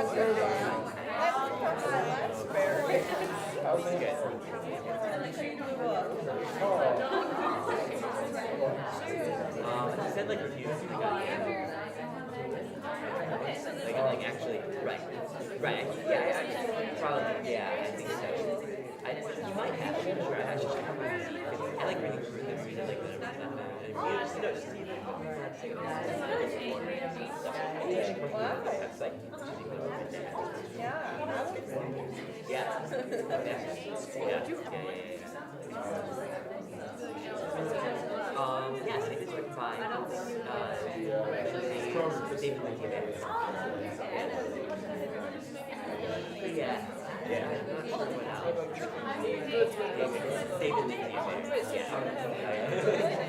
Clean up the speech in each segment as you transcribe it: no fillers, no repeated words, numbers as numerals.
He said like reviews like actually right probably I think so. You might have to. Sure, I should check out my see. I like reading through them, reading like the that's like yes, it is written by David Lincoln. Yeah. I'm not sure what else. David Lincoln.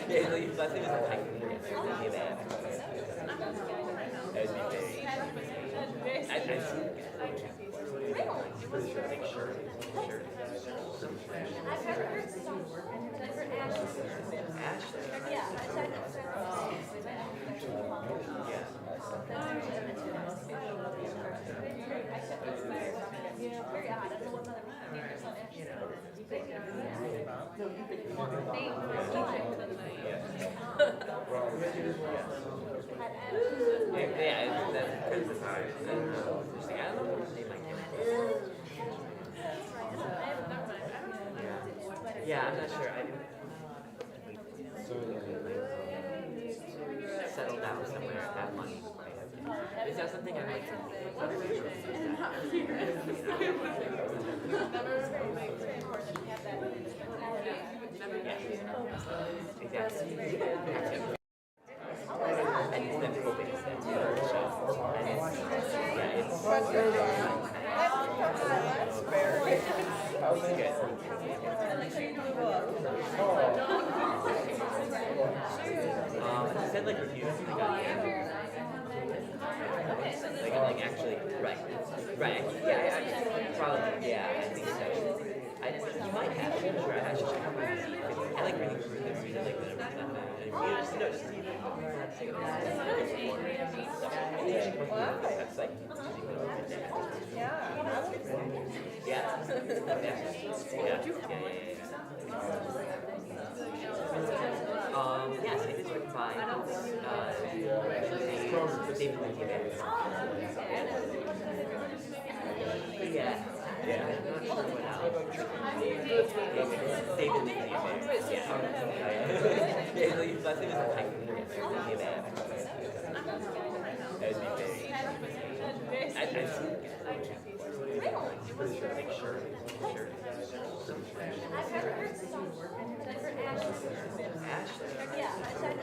Yeah. His last name is like that would be very. I've seen it. Like sure. I've never heard the song work. I've heard Ashley. Yeah, I said very odd. I don't know what other names on Ashley. Yeah, that's the time. I don't know. I don't know what name I can. Yeah, I'm not sure. I didn't settle down somewhere, have money. Is that something I like to do? Exactly. And it's them hoping it's them. He said like reviews like actually right probably I think so. You might have to. Sure, I should check out my see. I like reading through them, reading like the that's like yes, it is written by David Lincoln. I'm not sure what else. David Lincoln. His last name is like I've seen it. Like sure. I've never heard the song work. I've heard Ashley. Yeah, I said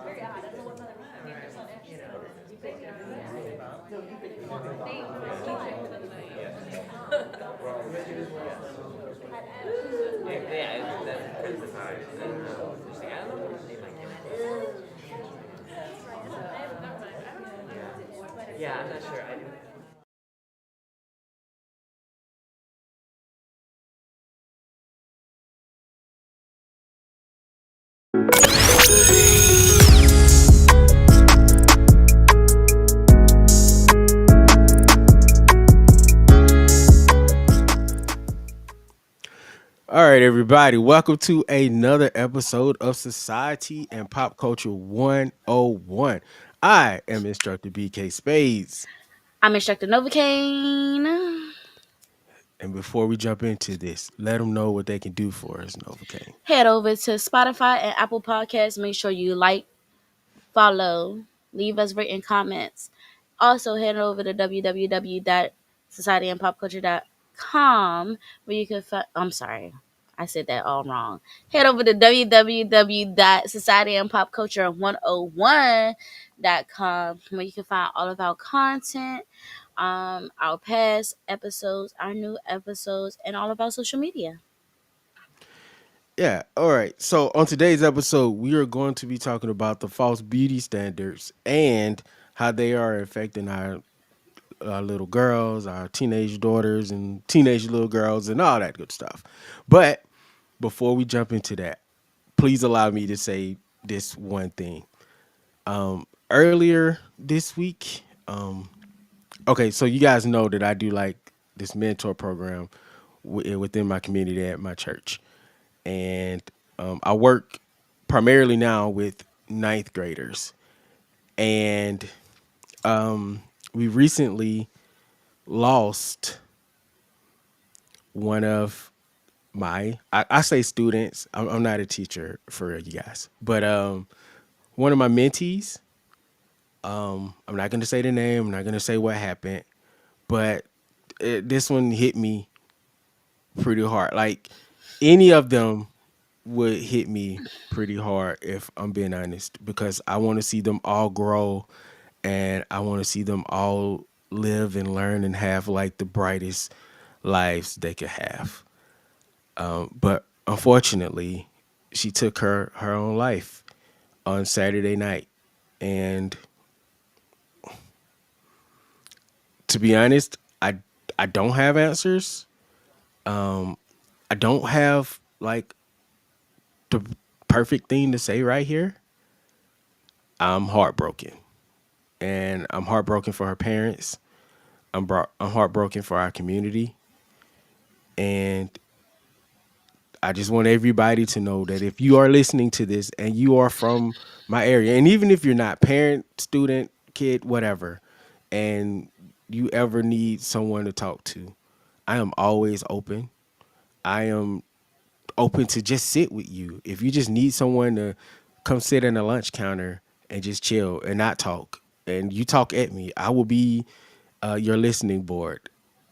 very odd. I don't know what other names on Ashley. That's the time. I don't know what name I can. Yeah, I'm not sure. I didn't. All right, everybody, welcome to another episode of Society and Pop Culture 101. I am Instructor BK Spades. I'm Instructor Novocaine. And before we jump into this, let them know what they can do for us, Novocaine. Head over to Spotify and Apple Podcasts. Make sure you like, follow, leave us written comments. Also, head over to www.societyandpopculture.com where you can find. I'm sorry, I said that all wrong. Head over to www.societyandpopculture101.com where you can find all of our content, our past episodes, our new episodes, and all of our social media. Yeah, all right. So on today's episode, we are going to be talking about the false beauty standards and how they are affecting our little girls, our teenage daughters and teenage little girls and all that good stuff. But before we jump into that, please allow me to say this one thing. Earlier this week, okay, so you guys know that I do like this mentor program within my community at my church, and I work primarily now with ninth graders, and we recently lost one of I say students. I'm not a teacher for you guys, but one of my mentees. I'm not gonna say the name. I'm not gonna say what happened, but this one hit me pretty hard. Like any of them would hit me pretty hard if I'm being honest, because I want to see them all grow, and I want to see them all live and learn and have like the brightest lives they could have. But unfortunately, she took her own life on Saturday night, and to be honest, I don't have answers. I don't have like the perfect thing to say right here. I'm heartbroken, and I'm heartbroken for her parents. I'm heartbroken for our community, and I just want everybody to know that if you are listening to this and you are from my area, and even if you're not parent, student, kid, whatever, and you ever need someone to talk to, I am always open. I am open to just sit with you. If you just need someone to come sit in a lunch counter and just chill and not talk, and you talk at me, I will be your listening board.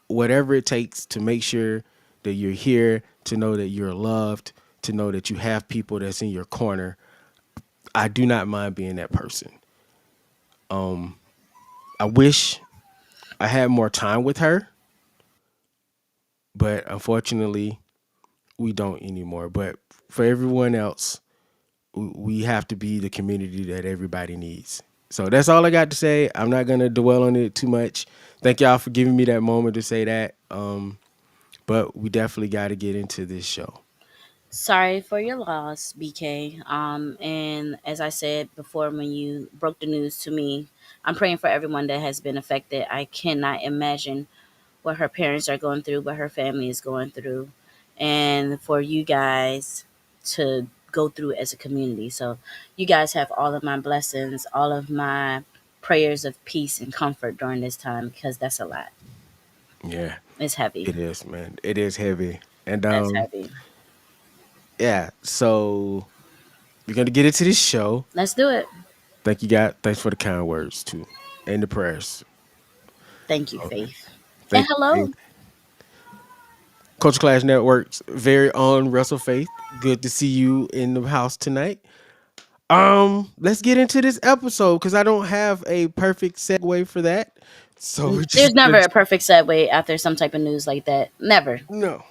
Whatever it takes to make sure that you're here, to know that you're loved, to know that you have people that's in your corner. I do not mind being that person. I wish I had more time with her, but unfortunately, we don't anymore. But for everyone else, we have to be the community that everybody needs. So that's all I got to say. I'm not gonna dwell on it too much. Thank y'all for giving me that moment to say that. But we definitely got to get into this show. Sorry for your loss, BK. And as I said before, when you broke the news to me, I'm praying for everyone that has been affected. I cannot imagine what her parents are going through, what her family is going through, and for you guys to go through as a community. So, you guys have all of my blessings, all of my prayers of peace and comfort during this time, because that's a lot. Yeah, It's heavy. it is, man. It is heavy, and That's heavy. yeah. So we're gonna get into this show. Let's do it. Thank you, God. Thanks for the kind words too, and the prayers. Thank you, Okay. Faith. And Thank you, hello. Faith. Culture Clash Network's very own Russell Faith. Good to see you in the house tonight. Let's get into this episode because I don't have a perfect segue for that. So we're There's just never gonna a perfect segue after some type of news like that. Never. no.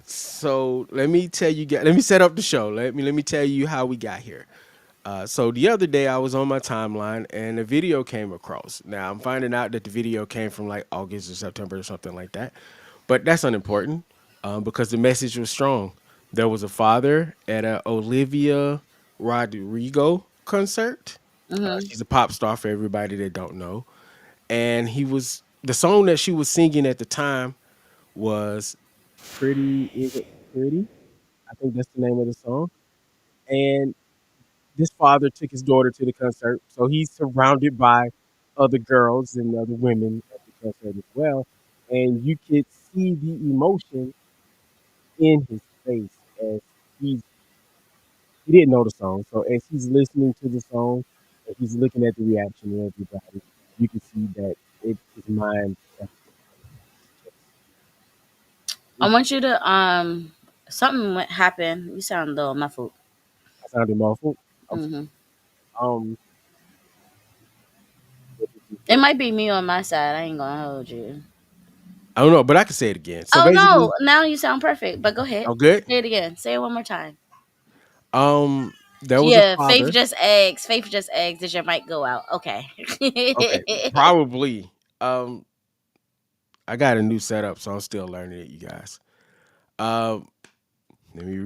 So let me tell you guys. Let me set up the show. Let me tell you how we got here. So the other day I was on my timeline and a video came across. Now I'm finding out that the video came from like August or September or something like that, but that's unimportant because the message was strong. There was a father at a Olivia Rodrigo concert. Hmm. She's a pop star for everybody that don't know, and he was the song that she was singing at the time was "Pretty Isn't Pretty." I think that's the name of the song, and this father took his daughter to the concert, so he's surrounded by other girls and other women at the concert as well, and you could see the emotion in his face as he's he didn't know the song, so as he's listening to the song and he's looking at the reaction of everybody, you can see that his mind. I want you to something went happened. You sound a little muffled. I sounded muffled. I'm Hmm. um. It might be me on my side. I ain't gonna hold you. I don't know, but I can say it again. So Oh no! basically, Now you sound perfect. But go ahead. I'm good. Say it again. Say it one more time. There was a Yeah, Faith father. just eggs. Faith just eggs. Did your mic go out? Okay. Okay, probably. I got a new setup, so I'm still learning it, you guys. Um, let me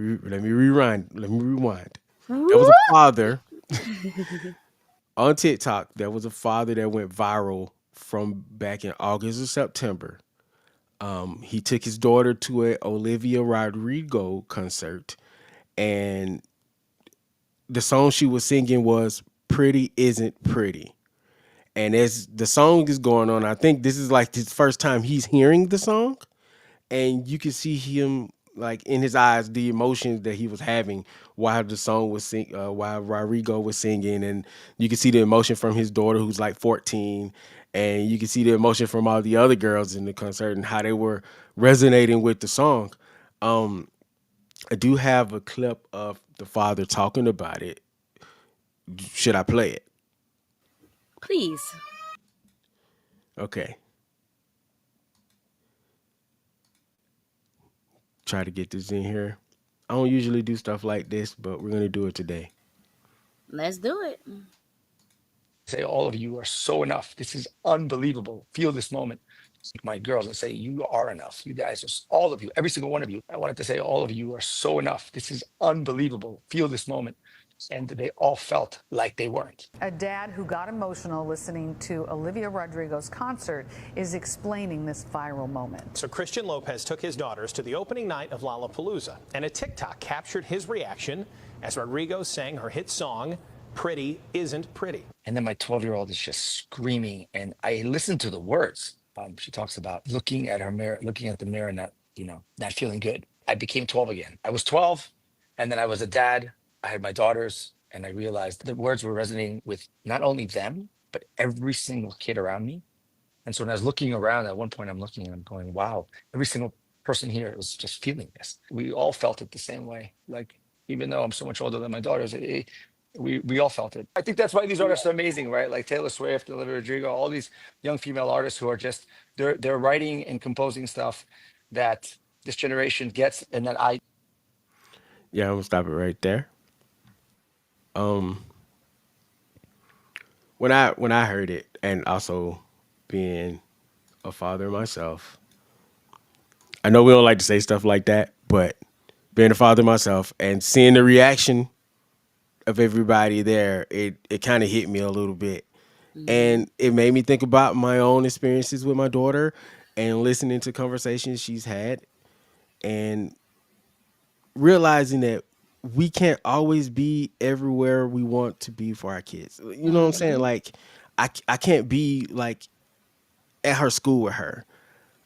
rewind. Let me rewind. There was Woo! a father on TikTok. There was a father that went viral from back in August or September. He took his daughter to a Olivia Rodrigo concert, and the song she was singing was "Pretty Isn't Pretty." And as the song is going on, I think this is like his first time he's hearing the song, and you can see him like in his eyes the emotions that he was having while the song was while Rodrigo was singing, and you can see the emotion from his daughter who's like 14, and you can see the emotion from all the other girls in the concert and how they were resonating with the song. Um, I do have a clip of the father talking about it. Should I play it? Please. Okay, try to get this in here. I don't usually do stuff like this, but we're gonna do it today. Let's do it. Say, all of you are so enough. This is unbelievable. Feel this moment. My girls and say, you are enough. You guys are all of you, every single one of you. I wanted to say, all of you are so enough. This is unbelievable. Feel this moment. And they all felt like they weren't. A dad who got emotional listening to Olivia Rodrigo's concert is explaining this viral moment. So Christian Lopez took his daughters to the opening night of Lollapalooza, and a TikTok captured his reaction as Rodrigo sang her hit song, Pretty Isn't Pretty. And then my 12-year-old is just screaming. And I listened to the words. She talks about looking at her mirror, looking at the mirror, not, not feeling good. I became 12 again. I was 12, and then I was a dad. I had my daughters, and I realized the words were resonating with not only them, but every single kid around me. And so when I was looking around, at one point I'm looking and I'm going, wow, every single person here was just feeling this. We all felt it the same way. Like, even though I'm so much older than my daughters, we all felt it. I think that's why these artists are amazing, right? Like Taylor Swift, Olivia Rodrigo, all these young female artists who are just they're writing and composing stuff that this generation gets, and that I Yeah, I'm gonna stop it right there. Um, when I heard it, and also being a father myself, I know we don't like to say stuff like that, but being a father myself and seeing the reaction of everybody there, it kind of hit me a little bit, Mhm. and it made me think about my own experiences with my daughter and listening to conversations she's had, and realizing that we can't always be everywhere we want to be for our kids. You know what I'm saying? Mhm. Like, I can't be like at her school with her.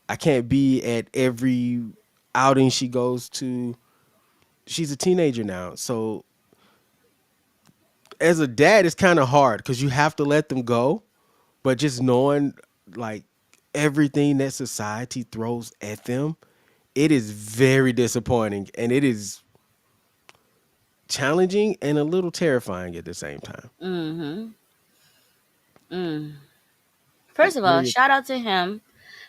I can't be at every outing she goes to. She's a teenager now. So as a dad, it's kind of hard because you have to let them go. But just knowing like everything that society throws at them, it is very disappointing and it is challenging and a little terrifying at the same time. Mhm. Mm. First of What are all, you? shout out to him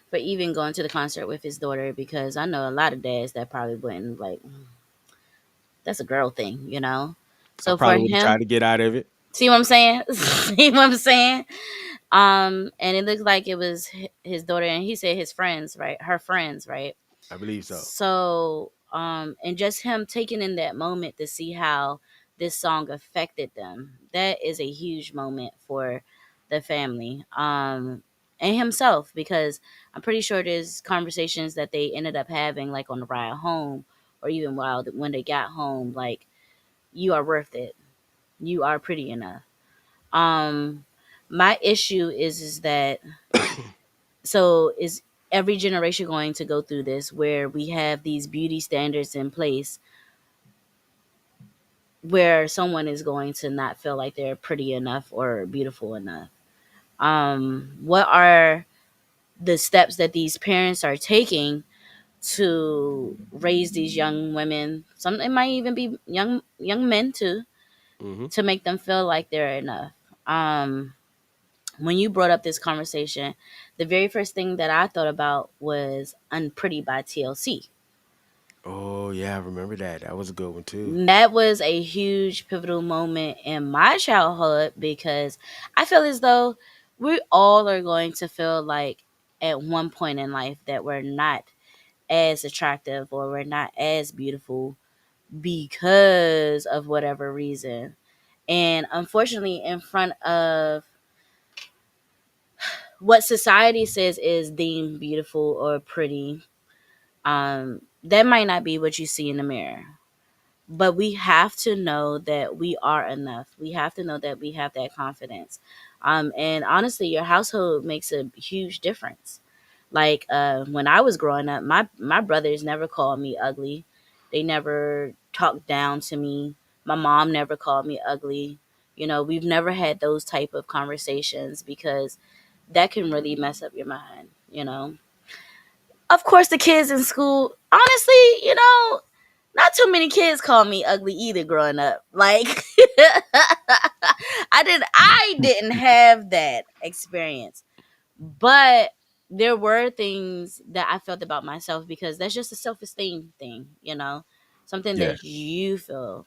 for even going to the concert with his daughter because I know a lot of dads that probably wouldn't like. That's a girl thing. I So for probably would have tried him, to get out of it. see what I'm saying? See what I'm saying? And it looked like it was his daughter, and he said his friends, right? Her friends, right? I believe so. So, and just him taking in that moment to see how this song affected them, that is a huge moment for the family. And himself, because I'm pretty sure there's conversations that they ended up having, like on the ride home, or even while when they got home, like you are worth it, you are pretty enough. Um, my issue is that so is every generation going to go through this where we have these beauty standards in place where someone is going to not feel like they're pretty enough or beautiful enough. What are the steps that these parents are taking to raise these young women? Some it might even be young men too, Hmm. to make them feel like they're enough. Um, when you brought up this conversation, the very first thing that I thought about was "Unpretty" by TLC. Oh yeah, I remember that. That was a good one too. That was a huge pivotal moment in my childhood because I feel as though we all are going to feel like at one point in life that we're not as attractive or we're not as beautiful because of whatever reason. And unfortunately, in front of what society says is deemed beautiful or pretty, that might not be what you see in the mirror. But we have to know that we are enough. We have to know that we have that confidence. And honestly, your household makes a huge difference. Like when I was growing up, my brothers never called me ugly. They never talked down to me. My mom never called me ugly. You know, we've never had those type of conversations because that can really mess up your mind, you know. Of course, the kids in school, honestly, you know, not too many kids called me ugly either growing up. Like I didn't have that experience. But there were things that I felt about myself because that's just a self-esteem thing, you know. Something Yeah. that you feel.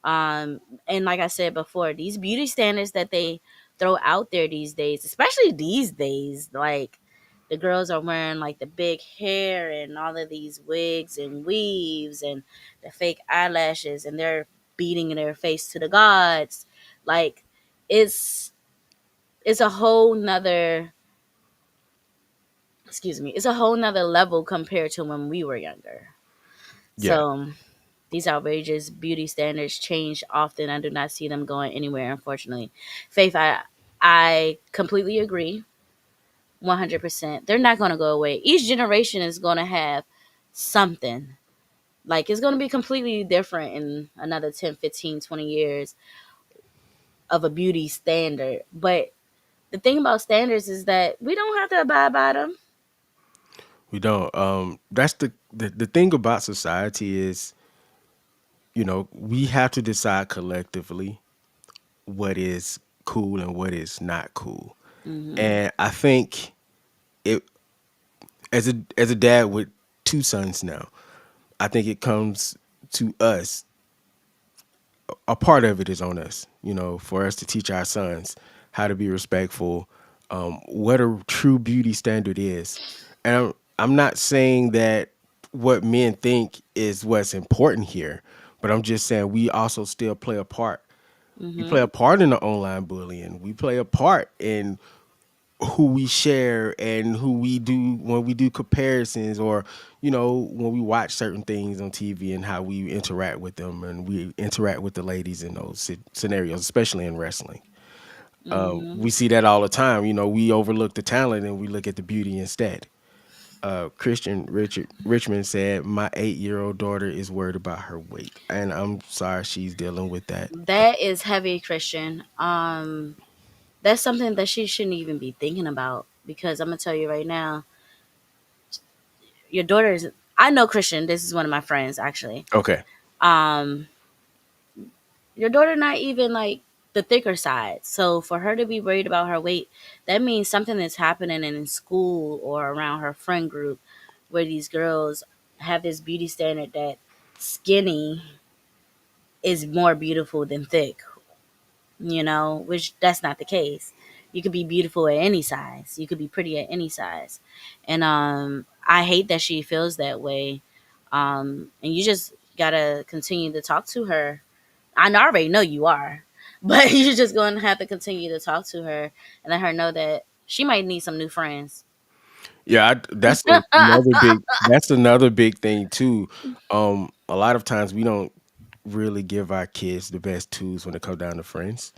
And like I said before, these beauty standards that they throw out there these days, especially these days, like the girls are wearing like the big hair and all of these wigs and weaves and the fake eyelashes, and they're beating their face to the gods. Like it's it's a whole nother, excuse me, it's a whole nother level compared to when we were younger. Yeah. So these outrageous beauty standards change often. I do not see them going anywhere, unfortunately. Faith, I completely agree. 100%. They're not going to go away. Each generation is going to have something. Like it's going to be completely different in another 10, 15, 20 years of a beauty standard. But the thing about standards is that we don't have to abide by them. We don't. That's the thing about society is, we have to decide collectively what is cool and what is not cool. Hmm. And I think it as a dad with two sons now, I think it comes to us. A part of it is on us, for us to teach our sons how to be respectful, what a true beauty standard is. And I'm not saying that what men think is what's important here, but I'm just saying we also still play a part. We play Hmm. a part in the online bullying. We play a part in who we share and who we do when we do comparisons, or when we watch certain things on TV and how we interact with them, and we interact with the ladies in those scenarios, especially in wrestling. Hmm. We see that all the time. We overlook the talent and we look at the beauty instead. Christian Richmond said, "My 8-year-old daughter is worried about her weight, and I'm sorry she's dealing with that." That is heavy, Christian. That's something that she shouldn't even be thinking about because I'm gonna tell you right now, your daughter is. I know Christian. This is one of my friends actually. Okay. Um, your daughter not even like the thicker side. So for her to be worried about her weight, that means something is happening in school or around her friend group where these girls have this beauty standard that skinny is more beautiful than thick, which that's not the case. You could be beautiful at any size. You could be pretty at any size. And I hate that she feels that way. And you just gotta continue to talk to her. I already know you are, but you're just going to have to continue to talk to her and let her know that she might need some new friends. Yeah, that's another big thing too. A lot of times we don't really give our kids the best tools when it comes down to friends.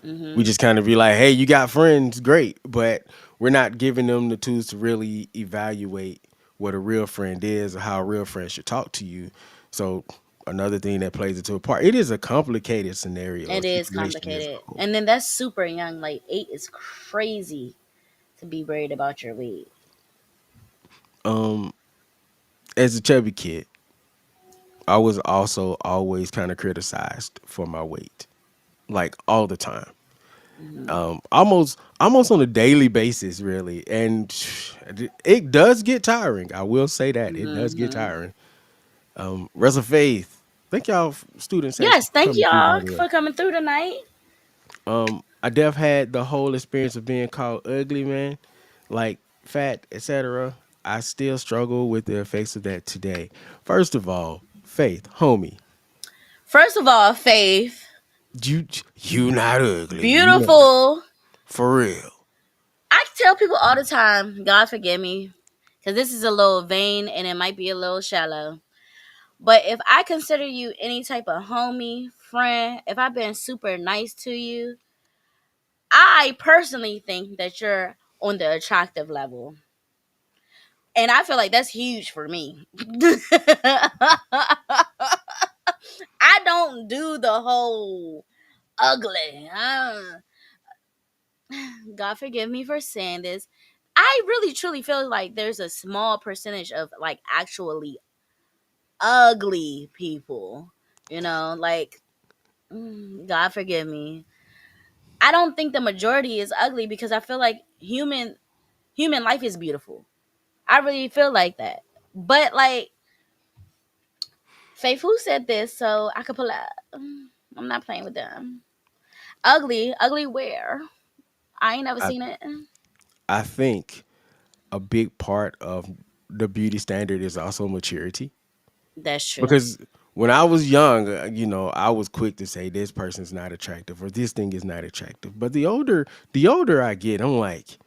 We Hmm. just kind of be like, "Hey, you got friends, great," but we're not giving them the tools to really evaluate what a real friend is or how a real friend should talk to you. So another thing that plays into a part. It is a complicated scenario, It a is situation as complicated. a whole. And then that's super young. Like 8 is crazy to be worried about your weight. Um, as a chubby kid, I was also always kind of criticized for my weight, like all the time. Hmm. Almost on a daily basis, really. And it does get tiring. I will say that it does get Hmm. tiring. Rest of Faith. Thank y'all student section Yes, for thank coming through, by y'all the way. for coming through tonight. I def had the whole experience of being called ugly, man, like fat, etc. I still struggle with the effects of that today. First of all, Faith, homie. First of all, Faith, You you not ugly. You not. beautiful. For real. I tell people all the time, God forgive me, because this is a little vain and it might be a little shallow. But if I consider you any type of homie, friend, if I've been super nice to you, I personally think that you're on the attractive level. And I feel like that's huge for me. I don't do the whole ugly. God forgive me for saying this. I really truly feel like there's a small percentage of like actually ugly people. Like God forgive me. I don't think the majority is ugly because I feel like human life is beautiful. I really feel like that. But like Faith, who said this? So I could pull out. I'm not playing with them. Ugly where? I ain't never I seen it. I think a big part of the beauty standard is also maturity. That's true. Because when I was young, I was quick to say this person's not attractive or this thing is not attractive. But the older I get, I'm like,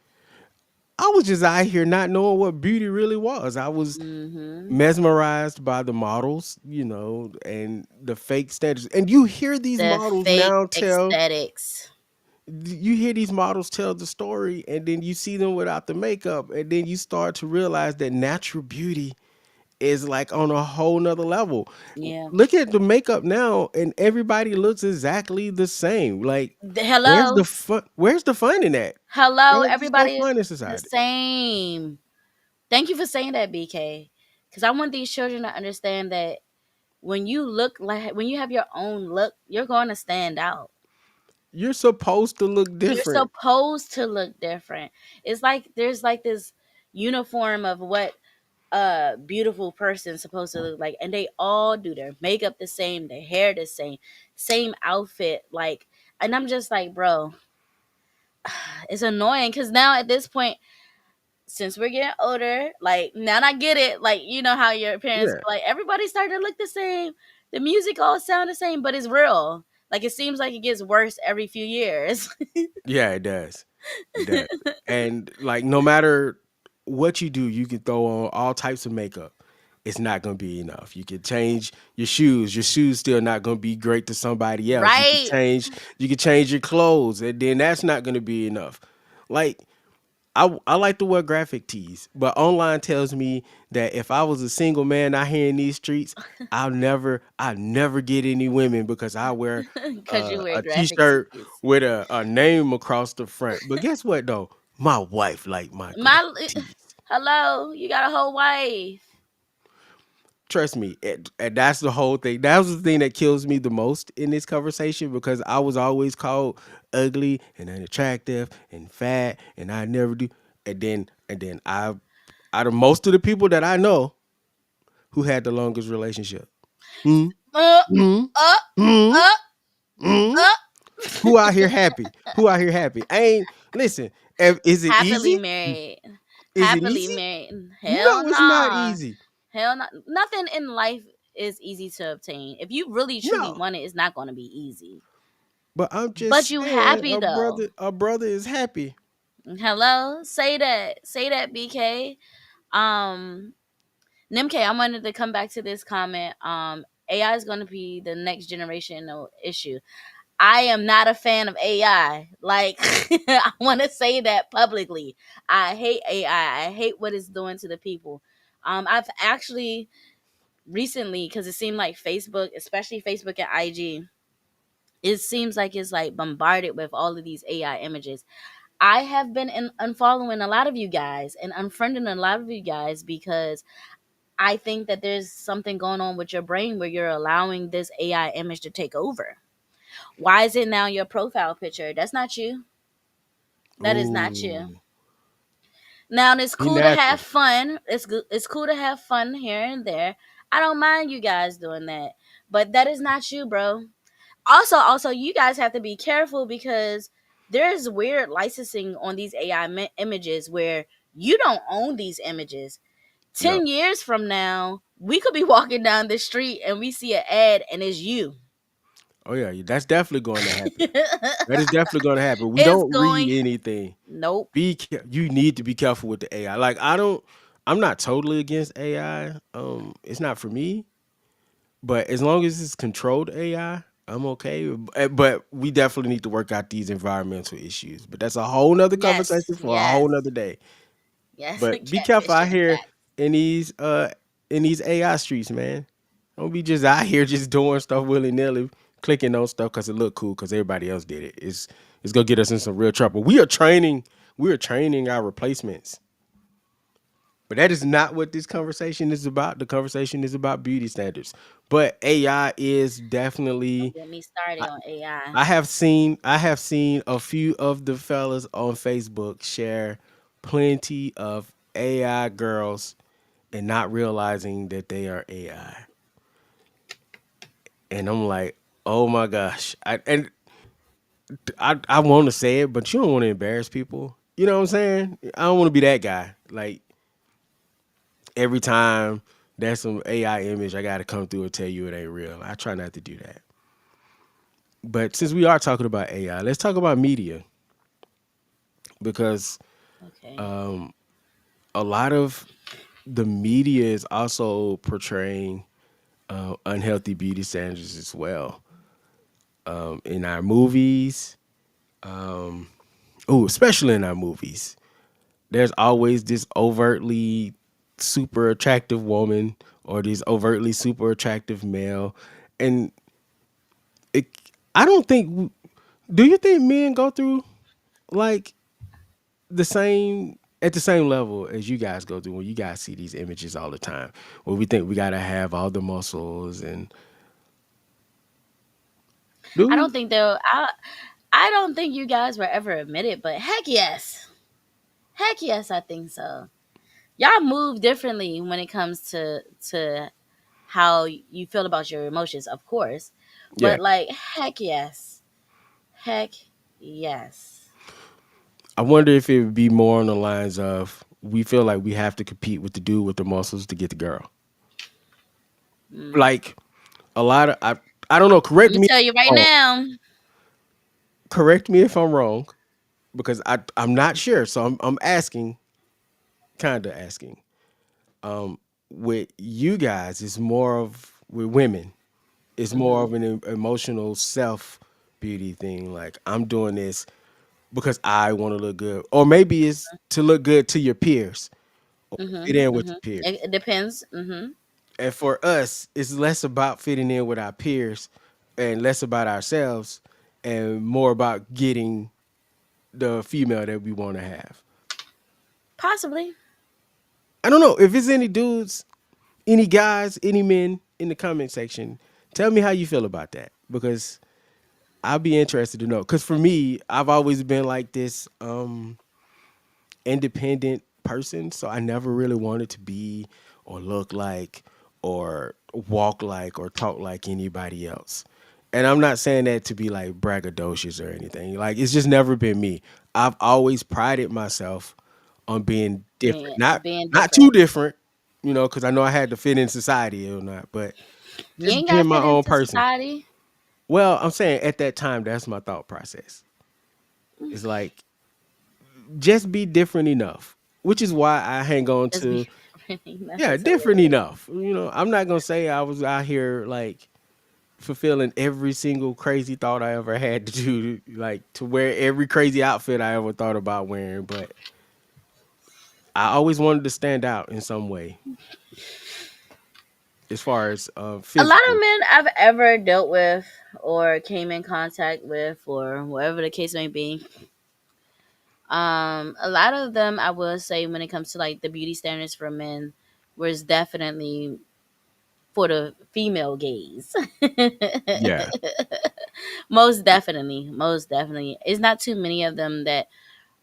I was just out here not knowing what beauty really was. I was Mm-hmm. mesmerized by the models, and the fake standards. And The fake aesthetics. you hear these models tell the story, and then you see them without the makeup, and then you start to realize that natural beauty is like on a whole nother level. Yeah. Look at the makeup now, and everybody looks exactly the same. Like, where's the Hello. fun? Where's the fun in that? Hello. There's just no Everybody is fun in the society. same. Thank you for saying that, BK. Because I want these children to understand that when you have your own look, you're going to stand out. You're supposed to look You're different. supposed to look different. It's like there's like this uniform of what a beautiful person's supposed to look like, and they all do their makeup the same, their hair the same outfit, like, and I'm just like, bro, it's annoying because now at this point, since we're getting older, like now I get it, like you know how your parents Yeah, like everybody started to look the same, the music all sound the same, but it's real. Like it seems like it gets worse every few years. yeah, it does. It does. And like, no matter what you do, you can throw on all types of makeup. It's not gonna be enough. You can change your shoes. Your shoes still not gonna be great to somebody else. Right. You can change your clothes, and then that's not gonna be enough. Like, I like to wear graphic tees, but online tells me that if I was a single man out here in these streets, I'll never get any women because I wear Because you wear a graphic t-shirt tees. with a name across the front. But guess what though? My wife like my graphic My tees. hello, you got a whole wife. Trust me, and that's the whole thing. That was the thing that kills me the most in this conversation because I was always called ugly and unattractive and fat, and I never do. And then out of most of the people that I know, who had the longest relationship? Hmm? Uh, Hmm? uh, Hmm? uh, Hmm? uh. Who out here happy? Who out here happy? I ain't listen. Is it Happily easy? married. Is it Happily easy? married. Hell No, it's not nah. easy. Hell no. Nothing in life is easy to obtain. If you really truly No. want it, it's not going to be easy. But I'm But just you saying happy though. a brother is happy. Hello? Say that. Say that, BK. Um, Nimk, I wanted to come back to this comment. AI is going to be the next generational issue. I am not a fan of AI. Like, I want to say that publicly. I hate AI. I hate what it's doing to the people. I've actually recently, because it seemed like Facebook, especially Facebook and IG, it seems like it's like bombarded with all of these AI images. I have been unfollowing a lot of you guys and unfriending a lot of you guys because I think that there's something going on with your brain where you're allowing this AI image to take over. Why is it now your profile picture? That's not you. That is not you. Ooh, Now it's be cool to have natural. fun. It's good. It's cool to have fun here and there. I don't mind you guys doing that, but that is not you, bro. Also, you guys have to be careful because there's weird licensing on these AI images where you don't own these images. No. 10 years from now, we could be walking down the street and we see an ad and it's you. Oh yeah, that's definitely going to happen. That is definitely going to happen. We It's don't read going. anything. Nope. You need to be careful with the AI. Like I'm not totally against AI. It's not for me, but as long as it's controlled AI, I'm okay. But we definitely need to work out these environmental issues. But that's a whole nother Yes. conversation for a whole Yes. nother day. Yes. But be careful out Catfishing. here Facts. in these AI streets, man. Don't be just out here just doing stuff willy nilly, clicking on stuff because it look cool because everybody else did it. It's gonna get us in some real trouble. We are training our replacements. But that is not what this conversation is about. The conversation is about beauty standards. But AI is Don't definitely. get me started I, on AI. I have seen a few of the fellas on Facebook share plenty of AI girls and not realizing that they are AI. And I'm like, oh my gosh. I want to say it, but you don't want to embarrass people. You know what I'm saying? I don't want to be that guy. Like every time there's some AI image, I got to come through and tell you it ain't real. I try not to do that. But since we are talking about AI, let's talk about media because Okay. a lot of the media is also portraying unhealthy beauty standards as well in our movies. Oh, especially in our movies, there's always this overtly super attractive woman or this overtly super attractive male, and it. I don't think. Do you think men go through like the same at the same level as you guys go through when you guys see these images all the time? Where we think we gotta have all the muscles and do I we? don't think they'll. I don't think you guys were ever admitted, but heck yes, heck yes, I think so. Y'all move differently when it comes to how you feel about your emotions, of course, Yeah. but like heck yes, heck yes. I wonder if it would be more on the lines of we feel like we have to compete with the dude with the muscles to get the girl. Mm. Like a lot of I don't know. I'm gonna tell you right now. Correct me if I'm wrong because I'm not sure. So I'm asking, kind of asking. With you guys, it's more of with women. It's more Hmm. of an emotional self beauty thing. Like I'm doing this because I want to look good, or maybe it's to look good to your peers or Hmm. fit in with Hmm. your peers. It depends. And for us, it's less about fitting in with our peers and less about ourselves and more about getting the female that we want to have. Possibly. I don't know if it's any dudes, any guys, any men in the comment section. Tell me how you feel about that because I'll be interested to know. Because for me, I've always been like this independent person, so I never really wanted to be or look like or walk like or talk like anybody else. And I'm not saying that to be like braggadocious or anything. Like it's just never been me. I've always prided myself on being different. Being Not too different. different, because I know I had to fit in society or not, but You just ain't being gotta my fit own into person. society. Well, I'm saying at that time that's my thought process. It's like just be different enough. Which is why I hang on Just be to That's yeah, just different hilarious. enough. I'm not gonna say I was out here like fulfilling every single crazy thought I ever had to do, like to wear every crazy outfit I ever thought about wearing. But I always wanted to stand out in some way, as far as A lot physical. of men I've ever dealt with or came in contact with or whatever the case may be, a lot of them I will say when it comes to like the beauty standards for men was definitely for the female gaze. Yeah, Most definitely. It's not too many of them that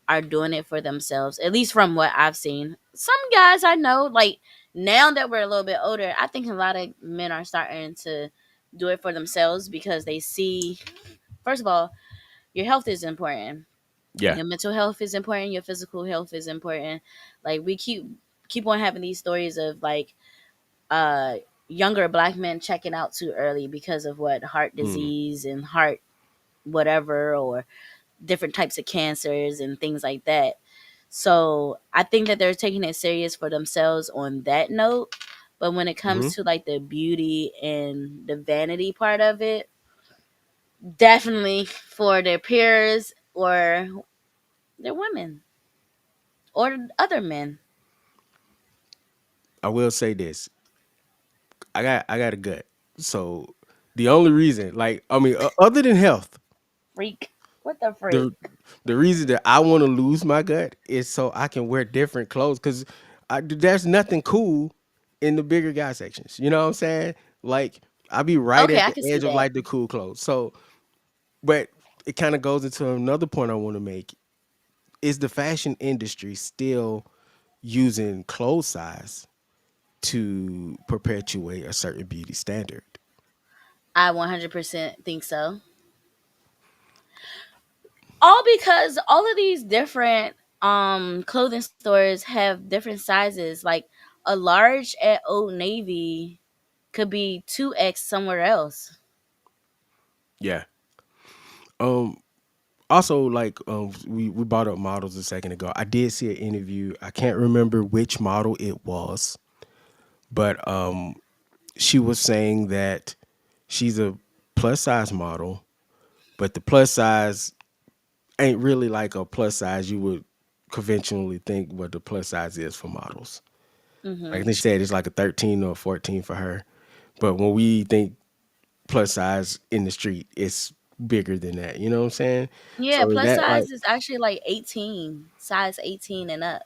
are doing it for themselves, at least from what I've seen. Some guys I know, like now that we're a little bit older, I think a lot of men are starting to do it for themselves because they see, first of all, your health is important. yeah, Your mental health is important. Your physical health is important. Like we keep on having these stories of like younger black men checking out too early because of what heart Mm. disease and heart whatever, or different types of cancers and things like that. So I think that they're taking it serious for themselves on that note. But when it Hmm. comes to like the beauty and the vanity part of it, definitely for their peers or their women or other men. I will say this: I got a gut. So the only reason, like, I mean, other than health, Freak. What the freak? the the reason that I want to lose my gut is so I can wear different clothes because there's nothing cool in the bigger guy sections. You know what I'm saying? Like I be right Okay, at I the can see edge of that. like the cool clothes. So, but it kind of goes into another point I want to make: is the fashion industry still using clothes size to perpetuate a certain beauty standard? I 100% think so. All because all of these different clothing stores have different sizes. Like a large at Old Navy could be 2x somewhere else. Yeah. Um. Also, like we brought up models a second ago. I did see an interview. I can't remember which model it was, but she was saying that she's a plus size model, but the plus size ain't really like a plus size you would conventionally think what the plus size is for models. Like I Hmm. think she said it's like a 13 or a 14 for her. But when we think plus size in the street, it's bigger than that. You know what I'm saying? Yeah, So is plus that like size is actually like 18, size 18 and up.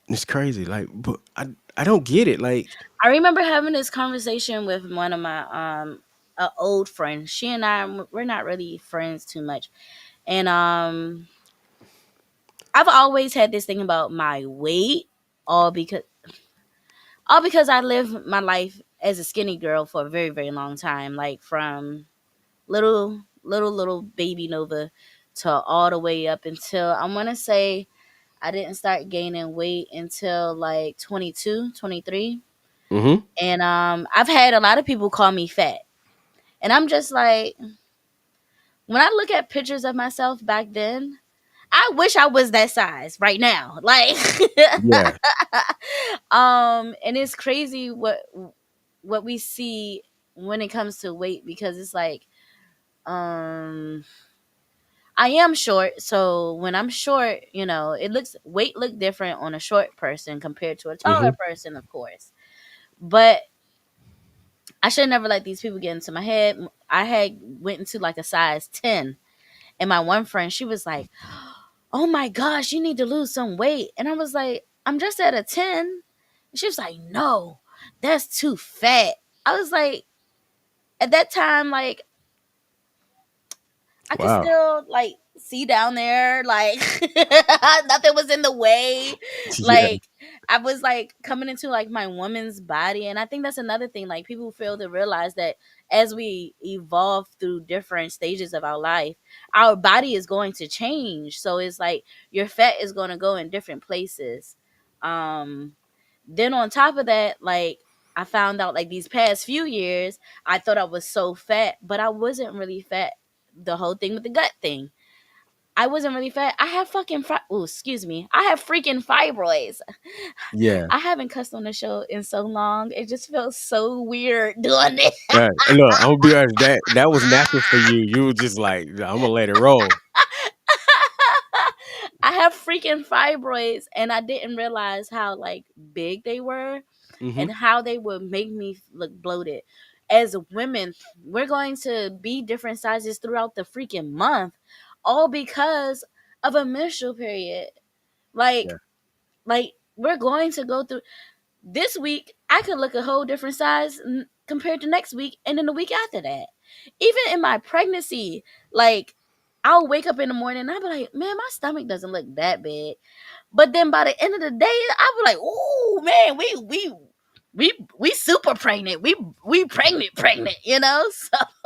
it's crazy. Like, but I don't get it. Like, I remember having this conversation with one of my a old friend. She and I we're not really friends too much. And I've always had this thing about my weight, all because I lived my life as a skinny girl for a very very long time, like from little baby Nova to all the way up until I want to say I didn't start gaining weight until like 22, 23. mm-hmm. And I've had a lot of people call me fat. And I'm just like, when I look at pictures of myself back then, I wish I was that size right now. Like Yeah, and it's crazy what we see when it comes to weight, because it's like um I am short, so when I'm short, it looks weight look different on a short person compared to a taller mm-hmm. person, of course. But I should never let these people get into my head. I had went into like a size 10, and my one friend, she was like, "Oh my gosh, you need to lose some weight." And I was like, "I'm just at a 10." And she was like, "No, that's too fat." I was like, at that time, like I could Wow. still like see down there, like nothing was in the way. Yeah, Like I was like coming into like my woman's body, and I think that's another thing. Like people fail to realize that as we evolve through different stages of our life, our body is going to change. So it's like your fat is going to go in different places. Um, then on top of that, like I found out like these past few years, I thought I was so fat, but I wasn't really fat. The whole thing with the gut thing, I wasn't really fat. I have oh, excuse me. I have freaking fibroids. yeah. I haven't cussed on the show in so long. It just feels so weird doing it. Look, I'm gonna be honest. That was natural for you. You were just like, I'm gonna let it roll. I have freaking fibroids, and I didn't realize how like big they were Mm-hmm. and how they would make me look bloated. As women, we're going to be different sizes throughout the freaking month, all because of a menstrual period. Like, Yeah. like we're going to go through this week. I could look a whole different size compared to next week, and then the week after that. Even in my pregnancy, like I'll wake up in the morning and I'll be like, man, my stomach doesn't look that big. But then by the end of the day, I'll be like, oh man, we super pregnant. We pregnant, you know?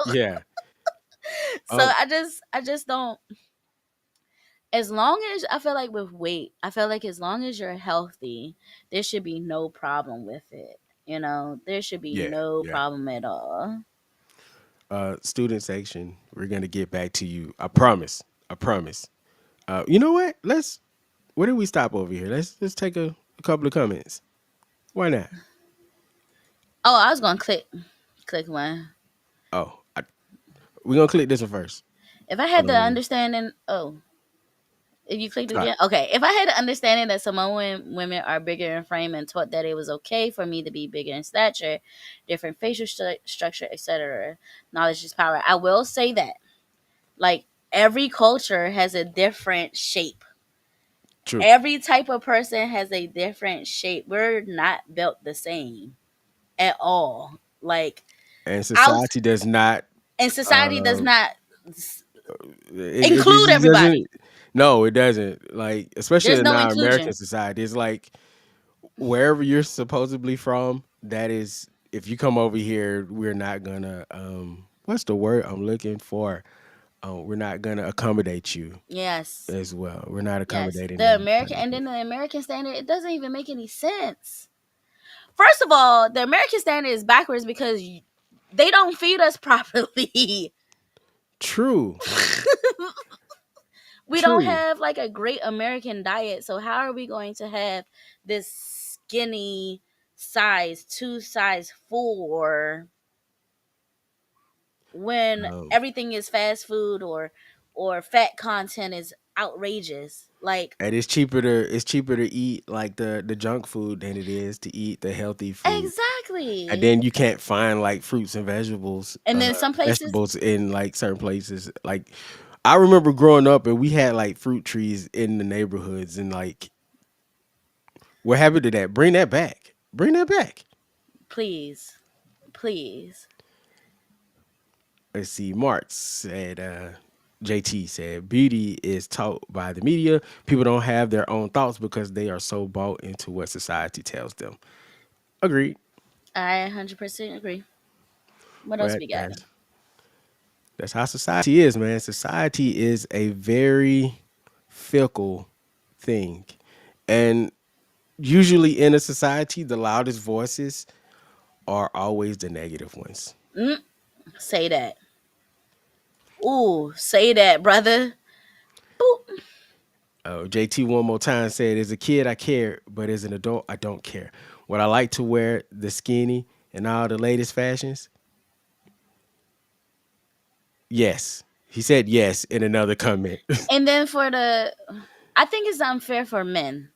Yeah. So Um. I just don't, as long as I feel like with weight, I feel like as long as you're healthy, there should be no problem with it. There should be Yeah, no yeah. problem at all. Student section, we're gonna get back to you. I promise. I promise. You know what? Where do we stop over here? Let's take a couple of comments. Why not? Oh, I was gonna click one. Oh, we're gonna click this one first. If I had Hold the on. understanding, if you clicked it All right. again, okay. If I had the understanding that Samoan women are bigger in frame and taught that it was okay for me to be bigger in stature, different facial structure, etc., knowledge is power. I will say that, like, every culture has a different shape. True. Every type of person has a different shape. We're not built the same at all. Like, And out society does not. and society does Uh, not it include just everybody. doesn't. No, it doesn't. Like, especially There's in no our American inclusion. society, it's like wherever you're supposedly from. That is, if you come over here, we're not gonna. What's the word I'm looking for? We're not gonna accommodate you Yes. as well. We're not Yes. accommodating The everybody. American, and then the American standard, it doesn't even make any sense. First of all, the American standard is backwards because they don't feed us properly. True. We don't True. have like a great American diet. So how are we going to have this skinny size 2 size 4 when Um, everything is fast food or fat content is outrageous? Like, and it's cheaper to eat like the junk food than it is to eat the healthy food. And exactly. then you can't find like fruits and And then some places, vegetables in like certain places. Like I remember growing up and we had like fruit trees in the neighborhoods and like what happened to that? Bring that back. Bring that back. please, please. Let's see. Mark said, JT said, beauty is taught by the media. People don't have their own thoughts because they are so bought into what society tells them. Agreed. I 100% agree. What else But we got? that's how society is, man. Society is a very fickle thing. And usually in a society, the loudest voices are always the negative ones. Say that. Ooh, say that, brother. Boop. Oh, JT one more time said, as a kid, I cared, but as an adult, I don't care. Would I like to wear the skinny and all the latest fashions? Yes. He said yes in another comment. And then I think it's unfair for men.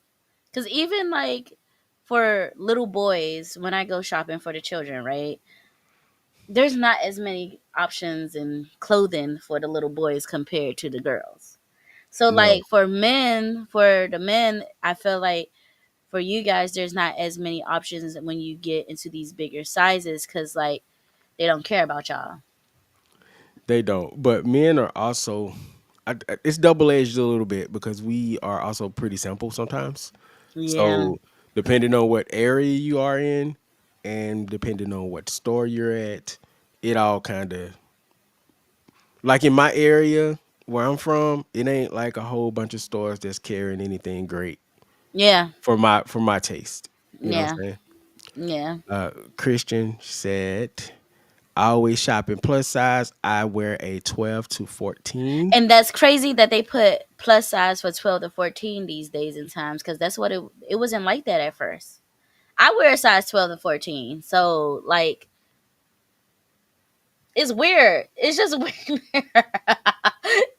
Because even like for little boys, when I go shopping for the children, right? There's not as many options in clothing for the little boys compared to the girls. So No, like for the men, I feel like for you guys, there's not as many options when you get into these bigger sizes because like they don't care about y'all. they don't. But men are also, it's double edged a little bit because we are also pretty simple sometimes. Yeah, So depending on what area you are in and depending on what store you're at, it all kind of like in my area where I'm from, it ain't like a whole bunch of stores that's carrying anything great yeah, for my taste. You know what yeah, I'm saying? yeah. Christian said, I always shop in plus size. I wear a 12 to 14. And that's crazy that they put plus size for 12 to 14 these days and times because that's what it wasn't like that at first. I wear a size 12 to 14. So like it's weird. It's just weird.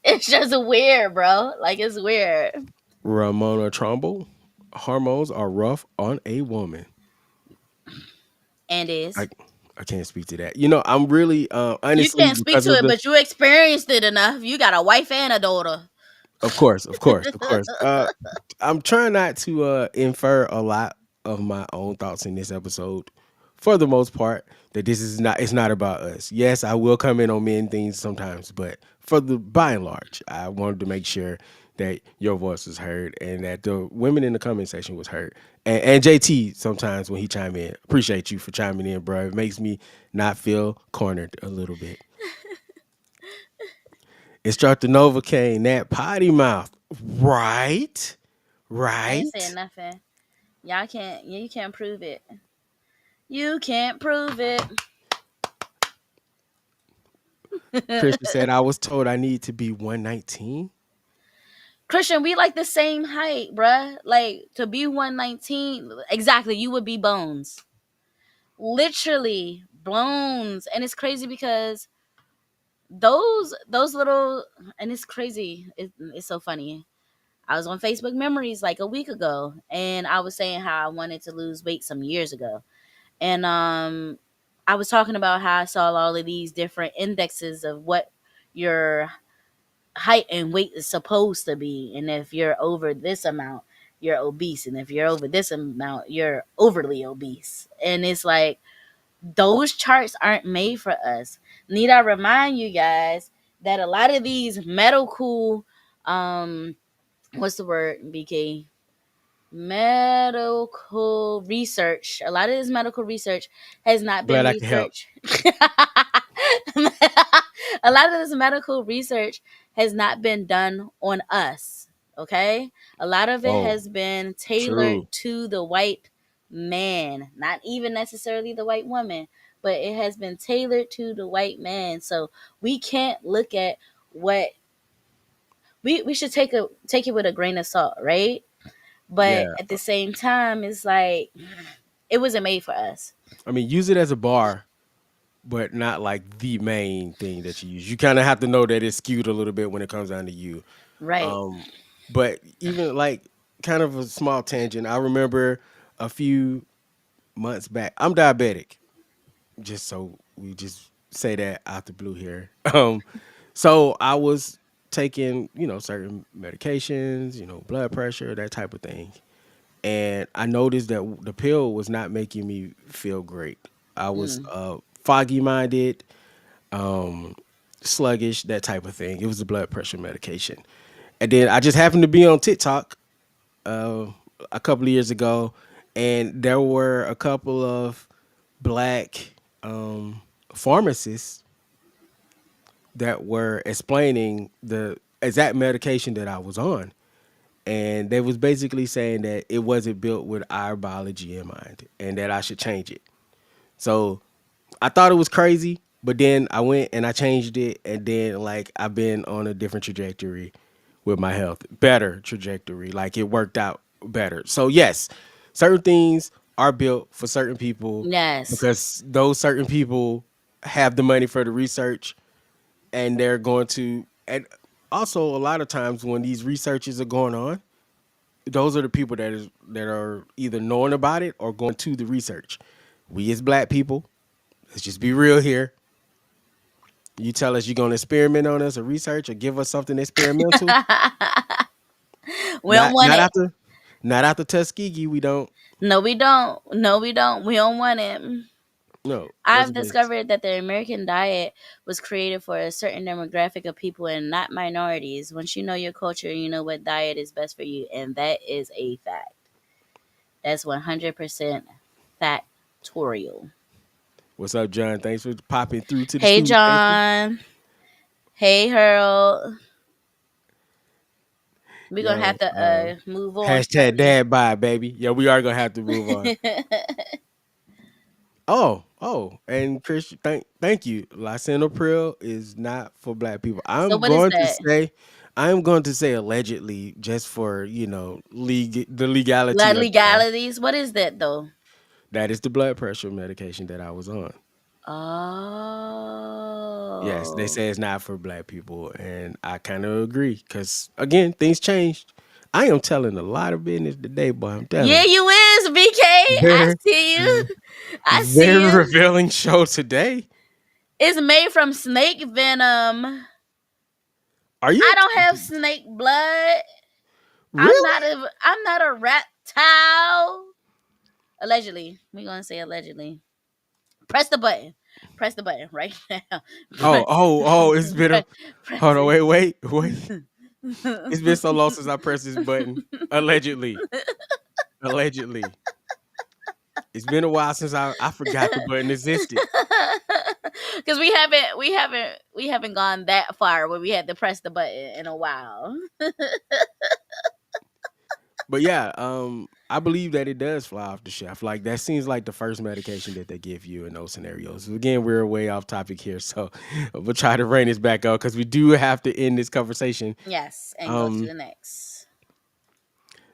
It's just weird, bro. Like it's weird. Ramona Trumbull, hormones are rough on a woman. And I is. I can't speak to that. You know, I'm really You honestly can't speak because to of it, the but you experienced it enough. You got a wife and a daughter. of course, of course, of course. I'm trying not to infer a lot of my own thoughts in this episode. For the most part, that this is not it's not about us. Yes, I will come in on men things sometimes, but for the by and large, I wanted to make sure that your voice was heard and that the women in the comment section was heard. And JT sometimes when he chime in, appreciate you for chiming in, bro. It makes me not feel cornered a little bit. Instructor Novocaine, that potty mouth. Right. I ain't saying Right. nothing. Y'all can't. You can't prove it. You can't prove it. Christian said, I was told I need to be 119. Christian, we like the same height, bruh. Like to be 119, exactly. You would be Bones, literally Bones, and it's crazy because those little, and it's crazy. It's so funny. I was on Facebook Memories like a week ago, and I was saying how I wanted to lose weight some years ago, and I was talking about how I saw all of these different indexes of what your height and weight is supposed to be, and if you're over this amount, you're obese, and if you're over this amount, you're overly obese, and it's like those charts aren't made for us. Need I remind you guys that a lot of these medical, what's the word, BK? Medical research. A lot of this medical research has not been Glad I can help. researched. A lot of this medical research has not been done on us. Okay? A lot of it Oh, has been tailored true. to the white man, not even necessarily the white woman, but it has been tailored to the white man. So we can't look at what we should take it with a grain of salt, right? But Yeah. at the same time, it's like it wasn't made for us. I mean, use it as a bar, but not like the main thing that you use. You kind of have to know that it's skewed a little bit when it comes down to you. Right. Um, but even like kind of a small tangent, I remember a few months back, I'm diabetic, just so we just say that out the blue here. So I was taking, certain medications, blood pressure, that type of thing. And I noticed that the pill was not making me feel great. I was Mm. foggy minded, sluggish, that type of thing. It was a blood pressure medication. And then I just happened to be on TikTok uh, a couple of years ago, and there were a couple of black pharmacists that were explaining the exact medication that I was on. And they was basically saying that it wasn't built with our biology in mind and that I should change it. So I thought it was crazy, but then I went and I changed it, and then like I've been on a different trajectory with my health, better trajectory. Like it worked out better. So yes, certain things are built for certain people Yes. because those certain people have the money for the research, and they're going to. And also, a lot of times when these researches are going on, those are the people that are either knowing about it or going to the research. We as black people, let's just be real here. You tell us you're gonna experiment on us or research or give us something experimental. We don't Not want not it. after not after Tuskegee, we don't. No, we don't. No, we don't. We don't want it. No. Let's I've base. discovered that the American diet was created for a certain demographic of people and not minorities. Once you know your culture, you know what diet is best for you, and that is a fact. That's 100% factorial. What's up, John? Thanks for popping through to the Hey, studio station. John. Hey, Harold. We're gonna Yo, have to move on hashtag shortly. dad bye, baby. Yeah, we are gonna have to move on. Oh, and Chris, thank you. Lisinopril is not for black people. So what is that? I'm going to say allegedly, just for the legality of it all. Legalities? What is that though? That is the blood pressure medication that I was on. Yes, they Oh. say it's not for black people, and I kind of agree because again, things changed. I am telling a lot of business today, boy. I'm telling Yeah, you, you is, BK. I very, see you. I see very you. revealing show today. It's made from snake venom. Are I you don't have snake blood. really? I'm not a reptile. Allegedly. We're gonna say allegedly. Press the button. Press the button right now. Oh! It's been a. Press Hold on, it. wait. It's been so long since I pressed this button. Allegedly. It's been a while since I forgot the button existed. Because we haven't gone that far where we had to press the button in a while. But yeah, I believe that it does fly off the shelf. Like that seems like the first medication that they give you in those scenarios. Again, we're way off topic here, so we'll try to rein this back up because we do have to end this conversation. Yes, and go to Um, the next.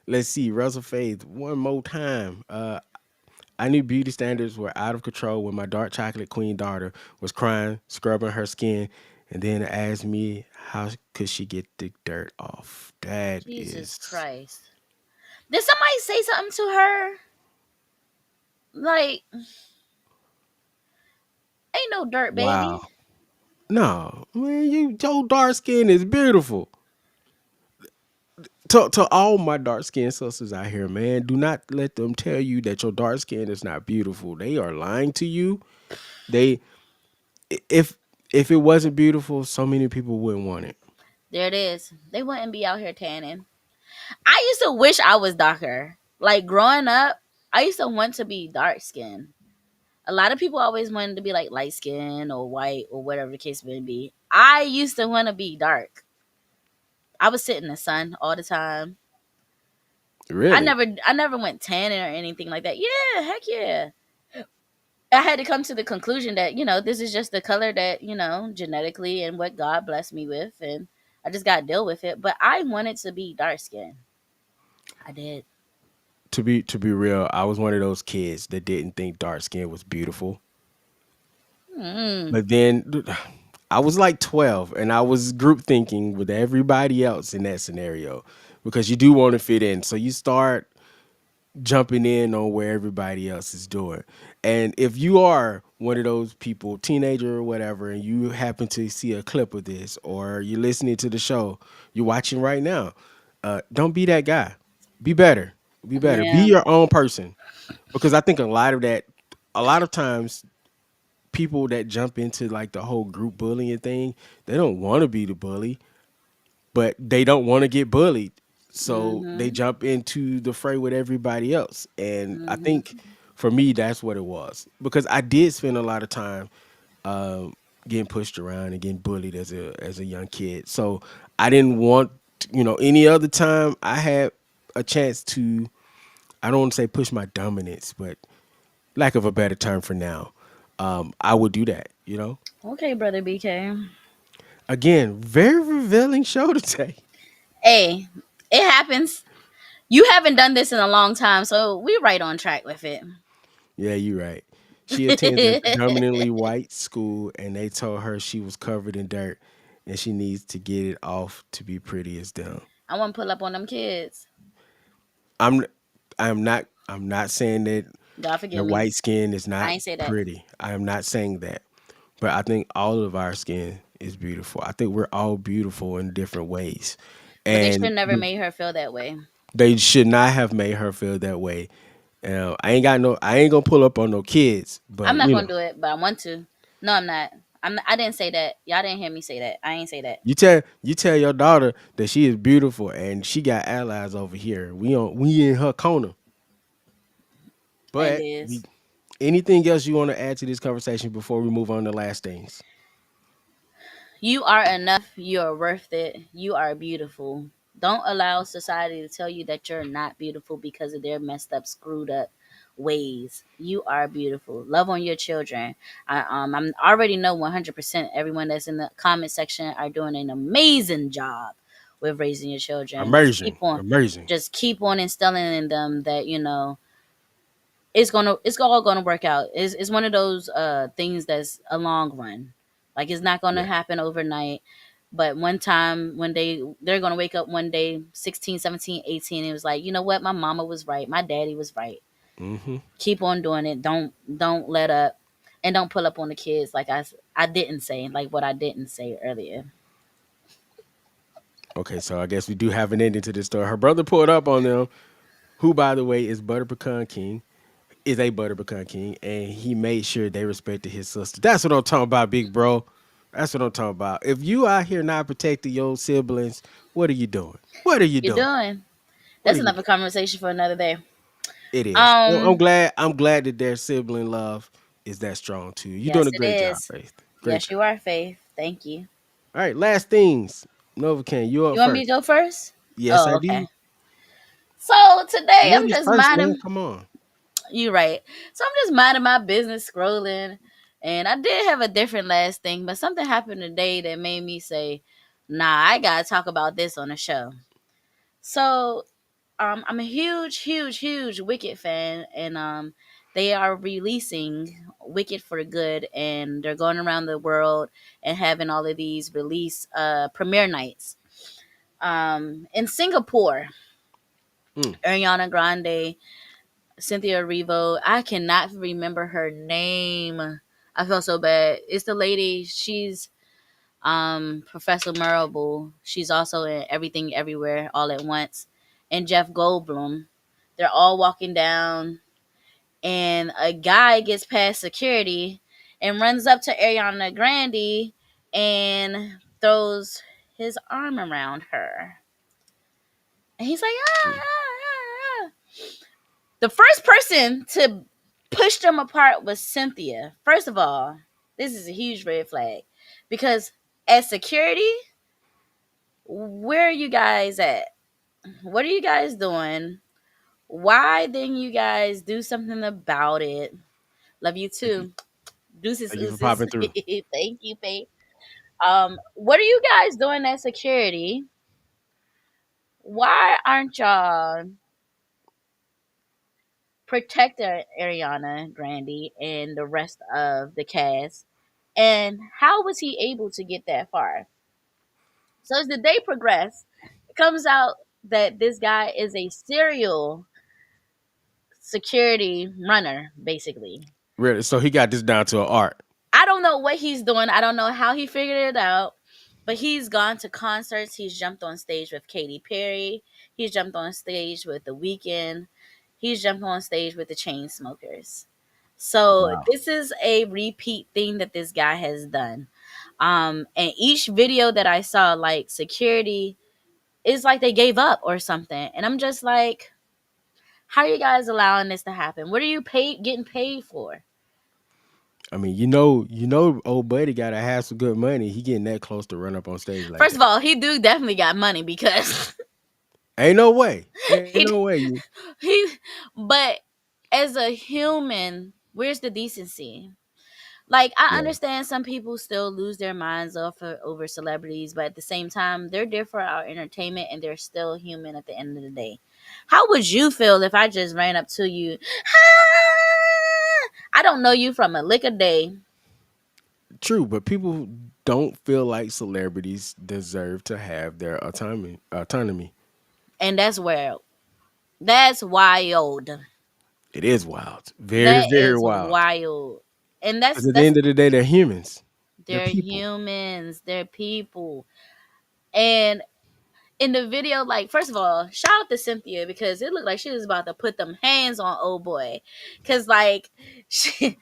let's see, Russell Faith, one more time. I knew beauty standards were out of control when my dark chocolate queen daughter was crying, scrubbing her skin, and then asked me how could she get the dirt off. That Jesus is Christ. Did somebody say something to her? Like, ain't no dirt, wow. baby. No, man, your dark skin is beautiful. To all my dark skinned sisters out here, man, do not let them tell you that your dark skin is not beautiful. They are lying to you. They if if it wasn't beautiful, so many people wouldn't want it. There it is. They wouldn't be out here tanning. I used to wish I was darker. Like growing up, I used to want to be dark skinned. A lot of people always wanted to be like light skin or white or whatever the case may be. I used to want to be dark. I would sit in the sun all the time. Really? I never went tanning or anything like that. Yeah, heck yeah. I had to come to the conclusion that, this is just the color that, genetically and what God blessed me with, and I just got to deal with it. But I wanted to be dark skinned. I did. To be real, I was one of those kids that didn't think dark skin was beautiful. Mm. But then I was like 12 and I was group thinking with everybody else in that scenario because you do want to fit in. So you start jumping in on where everybody else is doing. And if you are one of those people, teenager or whatever, and you happen to see a clip of this or you're listening to the show, you're watching right now, don't be that guy. Be better. Be better. Be Yeah. your own person. Because I think a lot of times people that jump into like the whole group bullying thing, they don't want to be the bully, but they don't want to get bullied. So they Mhm. jump into the fray with everybody else. And I Mhm. think for me, that's what it was. Because I did spend a lot of time um, getting pushed around and getting bullied as a young kid. So I didn't want, any other time I had a chance to, I don't want to say push my dominance, but lack of a better term for now, I would do that. Okay, brother BK. Again, very revealing show today. Hey, it happens. You haven't done this in a long time, so we right on track with it. Yeah, you're right. She attends a predominantly white school, and they told her she was covered in dirt, and she needs to get it off to be pretty as them. I want to pull up on them kids. I'm, I'm not saying that God forgive your me. white skin is I not ain't say that. pretty. I am not saying that, but I think all of our skin is beautiful. I think we're all beautiful in different ways, But they should and never made her feel that way. they should not have made her feel that way. I ain't gonna pull up on no kids, I'm but not gonna do it, but I want to. No, I'm not. I didn't say that. Y'all didn't hear me say that. I ain't say that. you tell your daughter that she is beautiful and she got allies over here. We in her corner. It But is. anything else you want to add to this conversation before we move on to last things? You are enough. You are worth it. You are beautiful. Don't allow society to tell you that you're not beautiful because of their messed up, screwed up ways. You are beautiful. Love on your children. I'm already know 100% everyone that's in the comment section are doing an amazing job with raising your children. Amazing, amazing. Just keep on instilling in them that it's all gonna work out. It's one of those things that's a long run. Like it's not gonna Yeah. happen overnight. But one time when they're gonna wake up one day, 16, 17, 18, and it was like, you know what, my mama was right, my daddy was right. Hmm. Keep on doing it. Don't let up, and don't pull up on the kids like I didn't say, like what I didn't say earlier. Okay, so I guess we do have an ending to this story. Her brother pulled up on them, who, by the way, is Butter Pecan King, is a Butter Pecan King, and he made sure they respected his sister. That's what I'm talking about, big bro. That's what I'm talking about. If you out here not protecting your siblings, what are you doing? What are you You're doing? doing. What That's are you another doing? conversation for another day. It is. I'm Um, glad. I'm glad that their sibling love is that strong too. You're doing yes, a it great job, is. Faith. Great Yes, job. you are, Faith. Thank you. All right, last things. Novocaine, you up You want me to first. go first? Yes, Oh, I okay. do. So today I'm Ladies just first, man. minding. Come on. You right. So I'm just minding my business, scrolling, and I did have a different last thing, but something happened today that made me say, "Nah, I gotta talk about this on the show." So I'm a huge Wicked fan, and they are releasing Wicked for Good, and they're going around the world and having all of these release premiere nights. In Singapore, Mm. Ariana Grande, Cynthia Erivo, I cannot remember her name. I feel so bad. It's the lady. She's Professor Marable. She's also in Everything Everywhere All at Once, and Jeff Goldblum. They're all walking down, and a guy gets past security and runs up to Ariana Grande and throws his arm around her. And he's like, ah, Mm. ah, ah, ah. The first person to push them apart was Cynthia. First of all, this is a huge red flag because as security, where are you guys at? What are you guys doing? Why didn't you guys do something about it? Love you Thank you. too. Deuces, Thank you for oozes. popping through. Thank you, babe. What are you guys doing at security? Why aren't y'all protecting Ariana Grande and the rest of the cast? And how was he able to get that far? So as the day progressed, it comes out that this guy is a serial security runner, basically. Really? So he got this down to an art. I don't know what he's doing. I don't know how he figured it out. But he's gone to concerts. He's jumped on stage with Katy Perry. He's jumped on stage with The Weeknd. He's jumped on stage with the Chainsmokers. So Wow. this is a repeat thing that this guy has done. And each video that I saw, like security, is like they gave up or something. And I'm just like, how are you guys allowing this to happen? What are you getting paid for? I mean, old buddy got to have some good money. He getting that close to run up on stage like First of that. all, he do definitely got money because Ain't no way. Ain't he no way. You. he but as a human, where's the decency? Like I Yeah. understand some people still lose their minds over celebrities, but at the same time, they're there for our entertainment and they're still human at the end of the day. How would you feel if I just ran up to you? "Ah!" I don't know you from a lick of day, True, but people don't feel like celebrities deserve to have their autonomy. Autonomy. and that's wild. It is wild. Very, That very is wild. wild. And Because at the that's end of the day, they're humans. They're they're people. humans, they're people. And in the video, like first of all, shout out to Cynthia because it looked like she was about to put them hands on old boy. Cause like he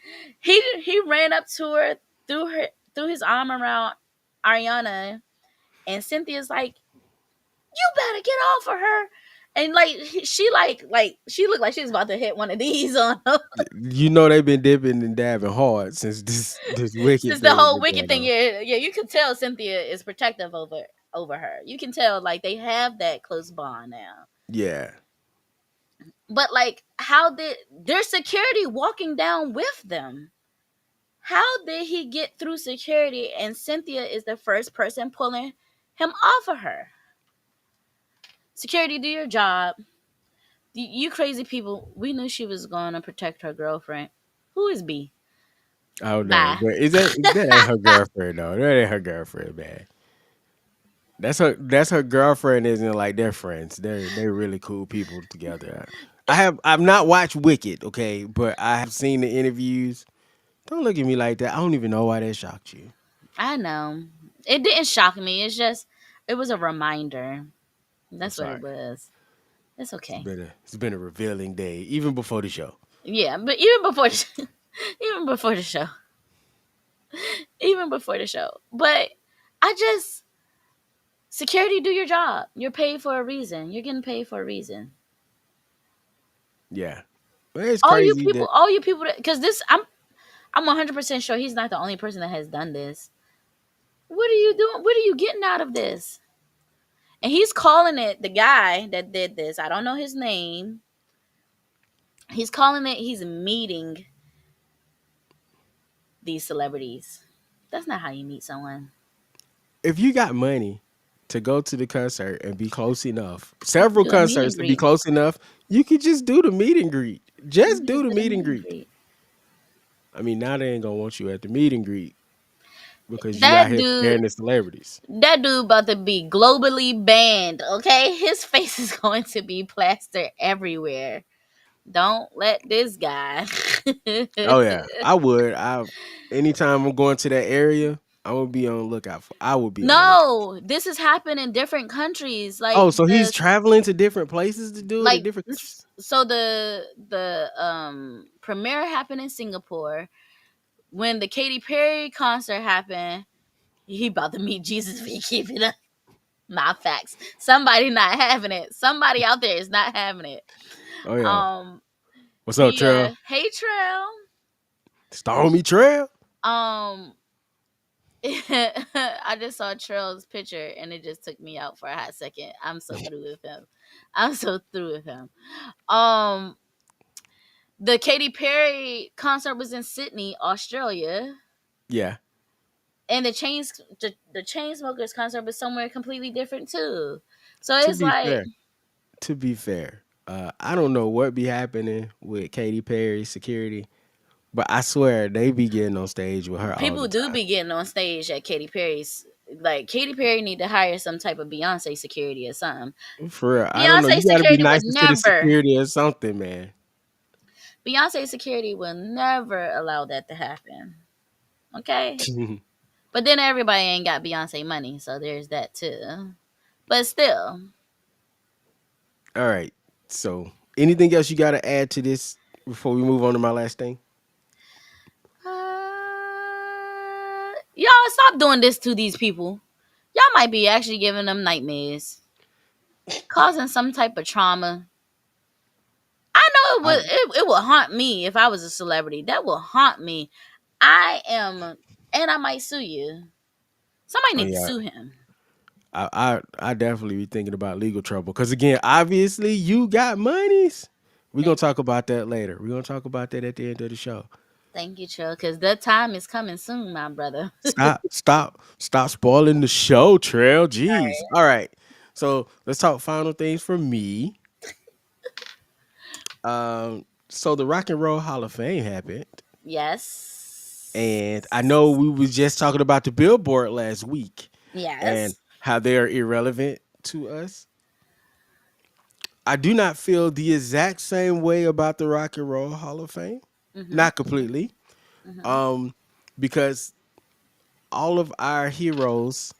ran up to her, threw his arm around Ariana, and Cynthia's like, you better get off of her. And like she looked like she was about to hit one of these on her. They've been dipping and dabbing hard since this wicked Since the thing whole been wicked going thing, on. yeah, you can tell Cynthia is protective over her. You can tell like they have that close bond now. Yeah. But like, how did their security walking down with them? How did he get through security and Cynthia is the first person pulling him off of her? Security, do your job. You crazy people. We knew she was going to protect her girlfriend. Who is B? I don't know. Bye. But that ain't her girlfriend though. That ain't her girlfriend, man. That's her girlfriend, isn't like they're friends. They're really cool people together. I've not watched Wicked, okay, but I have seen the interviews. Don't look at me like that. I don't even know why that shocked you. I know. It didn't shock me. It's just, it was a reminder. I'm That's what it sorry. was. It's okay. It's been a revealing day, even before the show. Yeah, but even before even before the show. Even before the show. But I just security, do your job. You're paid for a reason. You're getting paid for a reason. Yeah. But it's crazy that All you people, because this, I'm 100% sure he's not the only person that has done this. What are you doing? What are you getting out of this? And he's calling it, the guy that did this, I don't know his name. He's calling it, he's meeting these celebrities. That's not how you meet someone. If you got money to go to the concert and be close enough, several Do a meet and concerts to be greet. close enough, you could just do the meet and greet. You Just do just the did a meet meet and and greet. greet. I mean, now they ain't gonna want you at the meet and greet because you out That here dude, scaring the celebrities. that dude about to be globally banned, okay? His face is going to be plastered everywhere. Don't let this guy. Oh yeah, I would. Anytime I'm going to that area, I would be on the lookout for. I would be on the lookout. No, this has happened in different countries. Oh, so he's traveling to different places to do it in Like different countries. so the premiere happened in Singapore. When the Katy Perry concert happened, he about to meet Jesus if he keep it up. Not facts. Somebody not having it. Somebody out there is not having it. Oh yeah, Um what's up, Trail? Hey Trail. Stormy Trail. Um I just saw Trail's picture and it just took me out for a hot second. I'm so through with him. I'm so through with him. Um the Katy Perry concert was in Sydney, Australia. Yeah. And the Chainsmokers concert was somewhere completely different too. So To it's be like fair, to be fair, I don't know what be happening with Katy Perry security, but I swear they be getting on stage with her all people the do time. be getting on stage at Katy Perry's. Like Katy Perry need to hire some type of Beyonce security or something. For real, I don't know. Beyonce You got to be security would nicer to the never. security or something, man. Beyonce security will never allow that to happen. Okay, but then everybody ain't got Beyonce money, so there's that too. But still, All right. So, anything else you got to add to this before we move on to my last thing? y'all stop doing this to these people. Y'all might be actually giving them nightmares, causing some type of trauma. I know it would Um, it would haunt me if I was a celebrity. That will haunt me. I am, and I might sue you. Somebody oh need to yeah, sue him. I definitely be thinking about legal trouble because again, obviously you got monies. We're gonna Thank, talk about that later. We're gonna talk about that at the end of the show. thank you, Trill, because the time is coming soon, my brother. Stop spoiling the show, Trail. Jeez. All right. So let's talk final things for me. So the Rock and Roll Hall of Fame happened, Yes, and I know we was just talking about the Billboard last week and yes. how they are irrelevant to us. I do not feel the exact same way about the Rock and Roll Hall of Fame. Mhm, Not completely. mhm. Um, because all of our heroes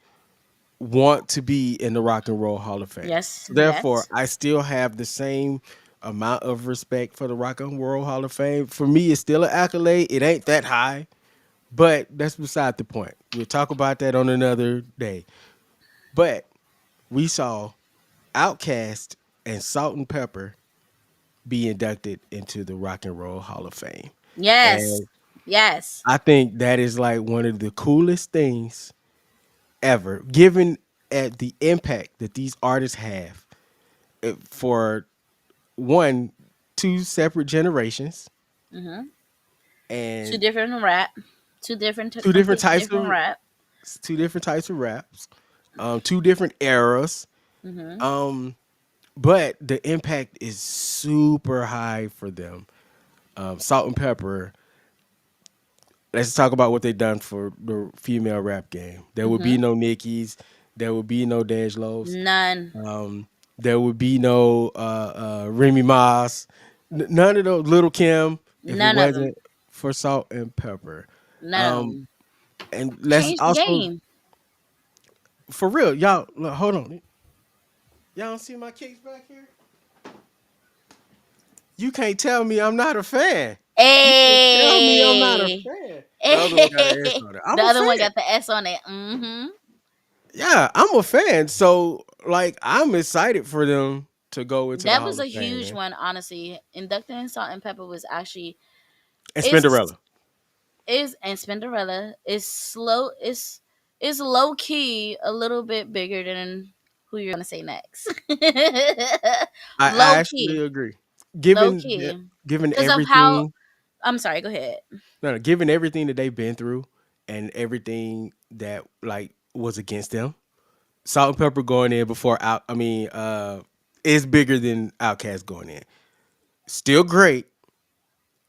want to be in the Rock and Roll Hall of Fame. Yes, So therefore, yes. I still have the same amount of respect for the Rock and Roll Hall of Fame. For me, it's still an accolade. It ain't that high, but that's beside the point. We'll talk about that on another day. But we saw Outkast and Salt and Pepper be inducted into the Rock and Roll Hall of Fame. Yes, And yes. I think that is like one of the coolest things ever, given at the impact that these artists have for one, two separate generations Mhm. Two and different rap. Two different, two different completely types different of rap. raps, two different eras. Mhm. Um, but the impact is super high for them. Salt and Pepper. Let's talk about what they done for the female rap game. There would be Mhm. no Nickies. There would be no Lows. None. There would be no Remy Moss. None of those. Little Kim, if it None of them. wasn't for Salt and Pepper. None of Um, them. and let's Change the also, game. for real, y'all, look, hold on. Y'all don't see my kicks back here? You can't tell me I'm not a fan. You can't tell me I'm not a Hey. fan. The other one got an S Hey. on it. The I'm a other one fan. got the S on it. Mm-hmm. Yeah, I'm a fan. So, like, I'm excited for them to go into the That Hall was a of Fame, huge man. one, honestly. Inducting Salt and Pepper was actually And is Spinderella. and Spinderella is slow is low key a little bit bigger than who you're gonna say next. I Low actually key, agree. low Given key, given because of how. everything, I'm sorry. Go ahead. no, no, given everything that they've been through and everything that like was against them, Salt and Pepper going in before out. I mean, is bigger than Outkast going in. Still great,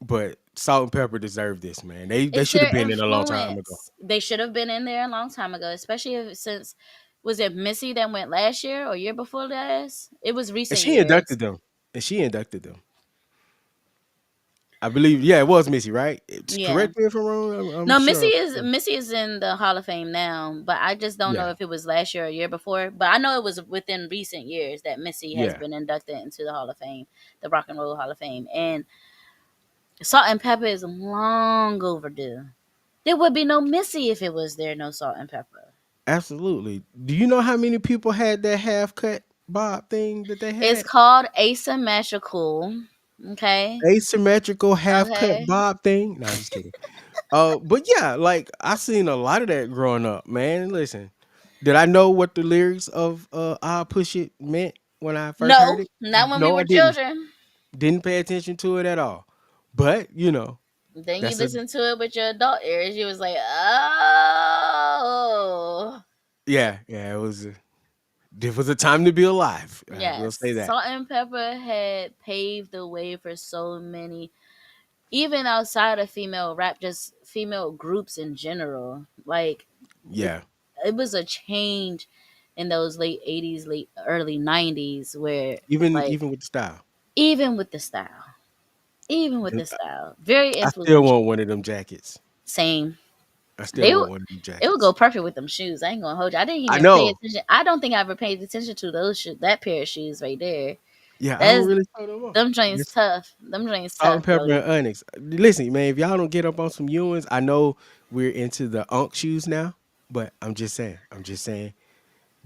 but Salt and Pepper deserve this, man. They It's should have their been in a long time ago. influence. They should have been in there a long time ago, especially if, since was it Missy that went last year or year before last? It was And recent she years. inducted them. And she inducted them. I believe, yeah, it was Missy, right? Yeah. Correct me if I'm wrong. I'm No, Missy sure. is Missy is in the Hall of Fame now, but I just don't know Yeah, if it was last year or year before. But I know it was within recent years that Missy has yeah. been inducted into the Hall of Fame, the Rock and Roll Hall of Fame. And Salt and Pepper is long overdue. There would be no Missy if it was there no Salt and Pepper. Absolutely. Do you know how many people had that half cut bob thing that they It's had? called Asymmetrical. Okay. Asymmetrical half cut Okay. bob thing? No, I'm just kidding. But yeah, like I seen a lot of that growing up, man. Listen, did I know what the lyrics of "I'll Push It" meant when I first heard No, it? not when we No, I were didn't. children. Didn't pay attention to it at all. But you know, Then you that's a listen to it with your adult ears. You was like, oh. yeah, yeah. It was a time to be alive. I will Yes. say that. Salt and Pepper had paved the way for so many, even outside of female rap, just female groups in general. Like, it, Yeah, it was a change in those late 80s, late early 90s where, even like, even with the style, even with the style, very I still influential. want one of them jackets. Same. I still They want one of them It would go jackets. perfect with them shoes. I ain't gonna hold you. I didn't I even pay know. attention. I don't think I ever paid attention to that pair of shoes right there. Yeah, I don't That's really know no more. them joints This tough. Them joints Salt and tough, Pepper and Brody. Onyx. Listen, man, if y'all don't get up on some Ewins, I know we're into the Unk shoes now, but I'm just saying. I'm just saying.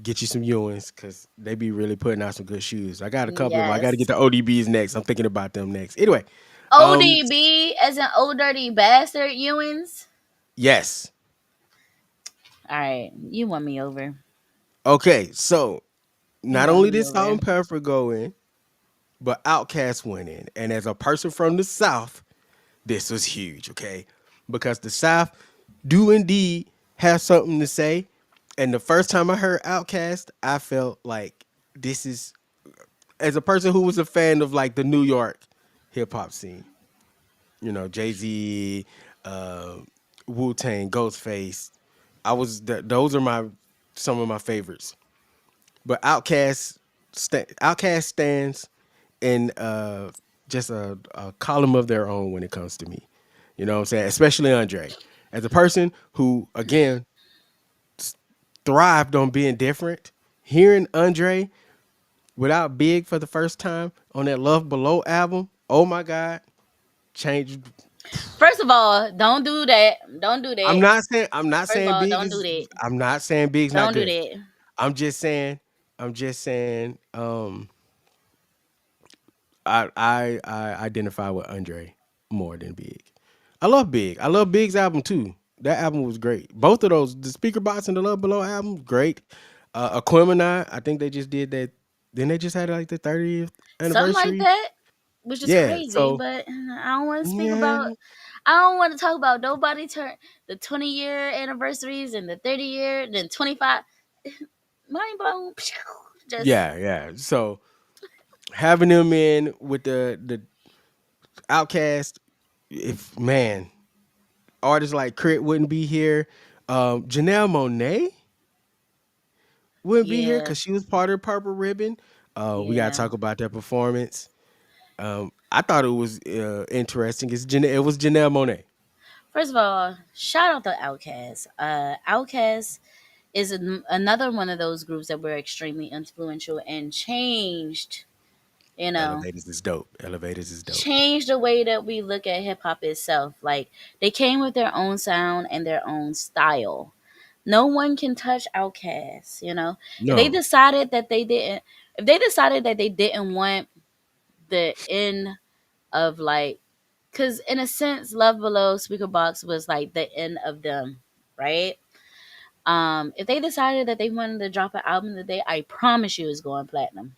Get you some Ewins because they be really putting out some good shoes. I got a couple of them. I got to get Yes. the ODBs next. I'm thinking about them next. Anyway, um, ODB as an old dirty bastard, Ewins. yes. All right, you won me over. Okay, so You not won only me did Salt over. and Pepper go in, but Outkast went in. And as a person from the South, this was huge, okay? Because the South do indeed have something to say. And the first time I heard Outkast, I felt like this is, as a person who was a fan of like the New York hip hop scene, you know, Jay Z, uh, Wu Tang, Ghostface. Those are my some of my favorites. But Outkast stands in just a column of their own when it comes to me. You know what I'm saying? Especially Andre. As a person who, again, thrived on being different, hearing Andre without Big for the first time on that Love Below album, oh my God, changed. First of all, don't do that. Don't do that. I'm not First of saying all, Big don't do is that. I'm not saying Big's not Don't do good. that. I'm just saying I'm just saying I identify with Andre more than Big. I love Big. I love Big's album too. That album was great. Both of those, the Speaker Box and the Love Below album, great. Aquemini, I think they just did that. Then they just had like the 30th Something like anniversary. that, which is Yeah. crazy. So But I don't want to speak yeah, about. I don't want to talk about nobody turn the 20-year anniversaries and the 30-year, then 25. Mind blown. Just yeah, yeah. So having them in with the Outcast, if man, artists like Crit wouldn't be here. Janelle Monae wouldn't be here yeah, because she was part of Purple Ribbon. We gotta yeah. talk about that performance. I thought it was interesting. It was Janelle Monae. First of all, shout out to Outkast. Outkast is another one of those groups that were extremely influential and changed. You know, Elevators is dope. Elevators is dope. changed the way that we look at hip hop itself. Like they came with their own sound and their own style. No one can touch Outkast. You know, if they No, decided that they didn't, if they decided that they didn't want the end of like, because in a sense, Love Below Speaker Box was like the end of them, right? If they decided that they wanted to drop an album today, I promise you it's going platinum.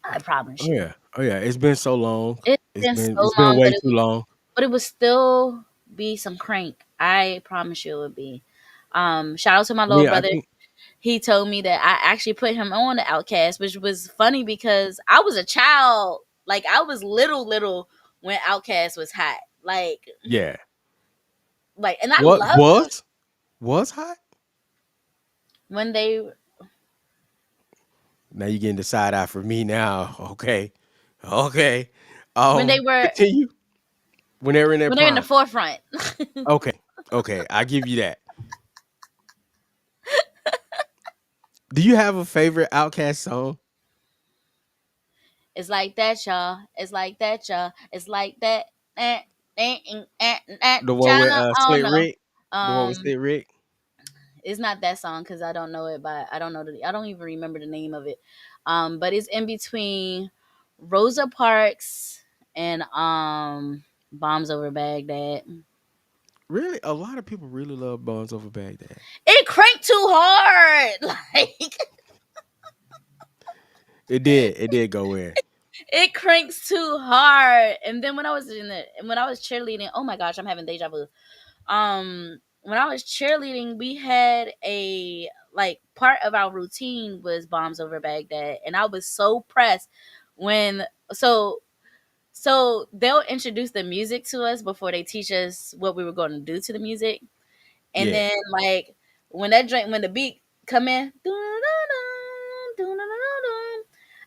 I promise Oh you. yeah. Oh yeah. It's been so long. It's It's been been so it's been long, way too long. but it would still be some crank. I promise you it would be. Shout out to my I little mean, I brother. think He told me that I actually put him on the Outcast, which was funny because I was a child. Like I was little when Outcast was hot. yeah. And I What loved them was hot? when they Now you're getting the side eye for me now. Okay. Okay. when they were Continue. When they were in their when they're in the prime. forefront. Okay. Okay. I give you that. Do you have a favorite Outcast song? It's like that, y'all. It's like that, y'all. It's like that. The one with China. I don't Slick know. Rick? The one with Um, Slick Rick? it's not that song because I don't know it by. I don't know. I don't even remember the name of it. But it's in between Rosa Parks and Bombs Over Baghdad. Really? A lot of people really love Bones Over Baghdad. It cranked too hard. Like It did. It did go in. it cranks too hard. And then when I was cheerleading, oh my gosh, I'm having deja vu. When I was cheerleading, we had a part of our routine was Bombs Over Baghdad, and I was so pressed when so they'll introduce the music to us before they teach us what we were going to do to the music, and Yeah. then when the beat come in,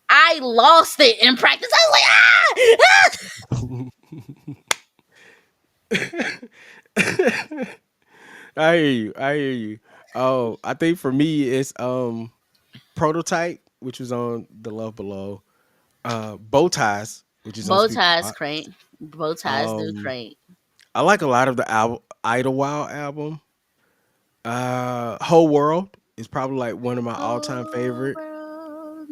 I lost it in practice. I was like, ah! I hear you. I hear you. Oh, I think for me it's Prototype, which was on The Love Below. Bow Ties, which is on Bow Speak the ties Box. crank. Bow ties do Um crank. I like a lot of the Idlewild album. Whole World is probably like one of my all-time Oh, favorite. world,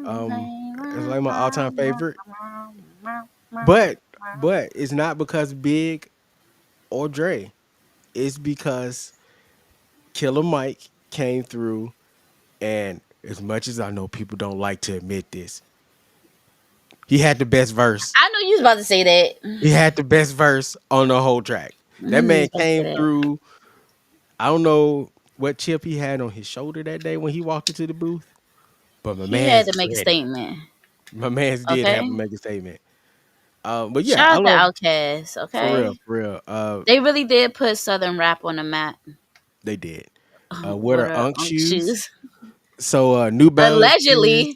Um it's like my all-time favorite. But it's not because Big or Dre. It's because Killer Mike came through, and as much as I know people don't like to admit this, he had the best verse. I knew you was about to say that. He had the best verse on the whole track. I That knew you was man about to say came that. through. I don't know what chip he had on his shoulder that day when he walked into the booth, but my He had man's to make a ready. statement. My man's did have Okay. to make a statement. But yeah, I Shout out to love Outkast. for real, Okay. for real. They really did put Southern rap on the map. They did. What What are are Unk Unk shoes? shoes? So New Balances.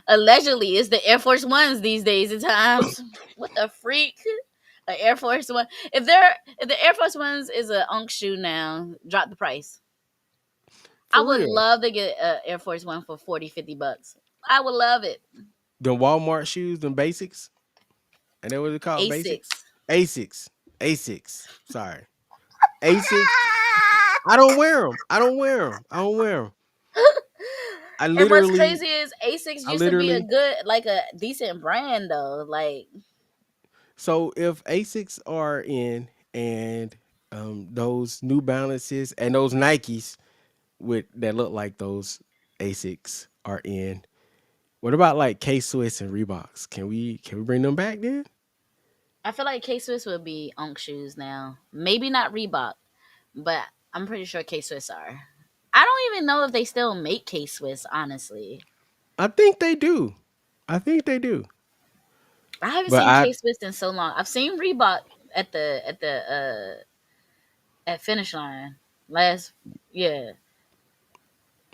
Allegedly, it's the Air Force Ones these days and times. What the freak? An Air Force One. If the Air Force Ones is a Unk shoe now, drop the price. I For would real. love to get a Air Force One for 40, $50. I would love it. The Walmart shoes, them basics. And that what they called basics? A6. Asics. Asics. Sorry. Asics. I don't wear them. I don't wear them. I don't wear them. I And what's literally, crazy is A6 I used to be a literally. good, like a decent brand though. Like So if Asics are in and those New Balances and those Nikes with that look like those Asics are in, what about like K Swiss and Reeboks? Can we bring them back then? I feel like K Swiss would be Unk shoes now. Maybe not Reebok, but I'm pretty sure K Swiss are. I don't even know if they still make K Swiss, honestly. I think they do. I think they do. I haven't But seen I K Swiss in so long. I've seen Reebok at finish line. Last yeah.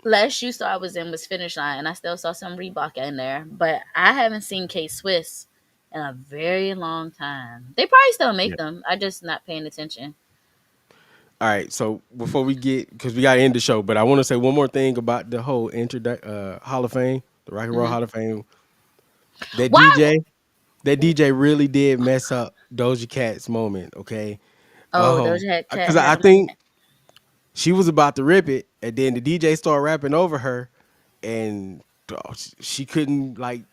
Last shoe store I was in was finish line and I still saw some Reebok in there. But I haven't seen K Swiss in a very long time. They probably still make yeah. them. I just not paying attention. All right, so before we get, because we got to end the show, but I want to say one more thing about the whole Hall of Fame, the Rock and Roll Hmm. Hall of Fame. That Why? DJ, that DJ really did mess up Doja Cat's moment. Okay, Oh, Doja Cat because had I a moment. think she was about to rip it, and then the DJ started rapping over her, and she couldn't like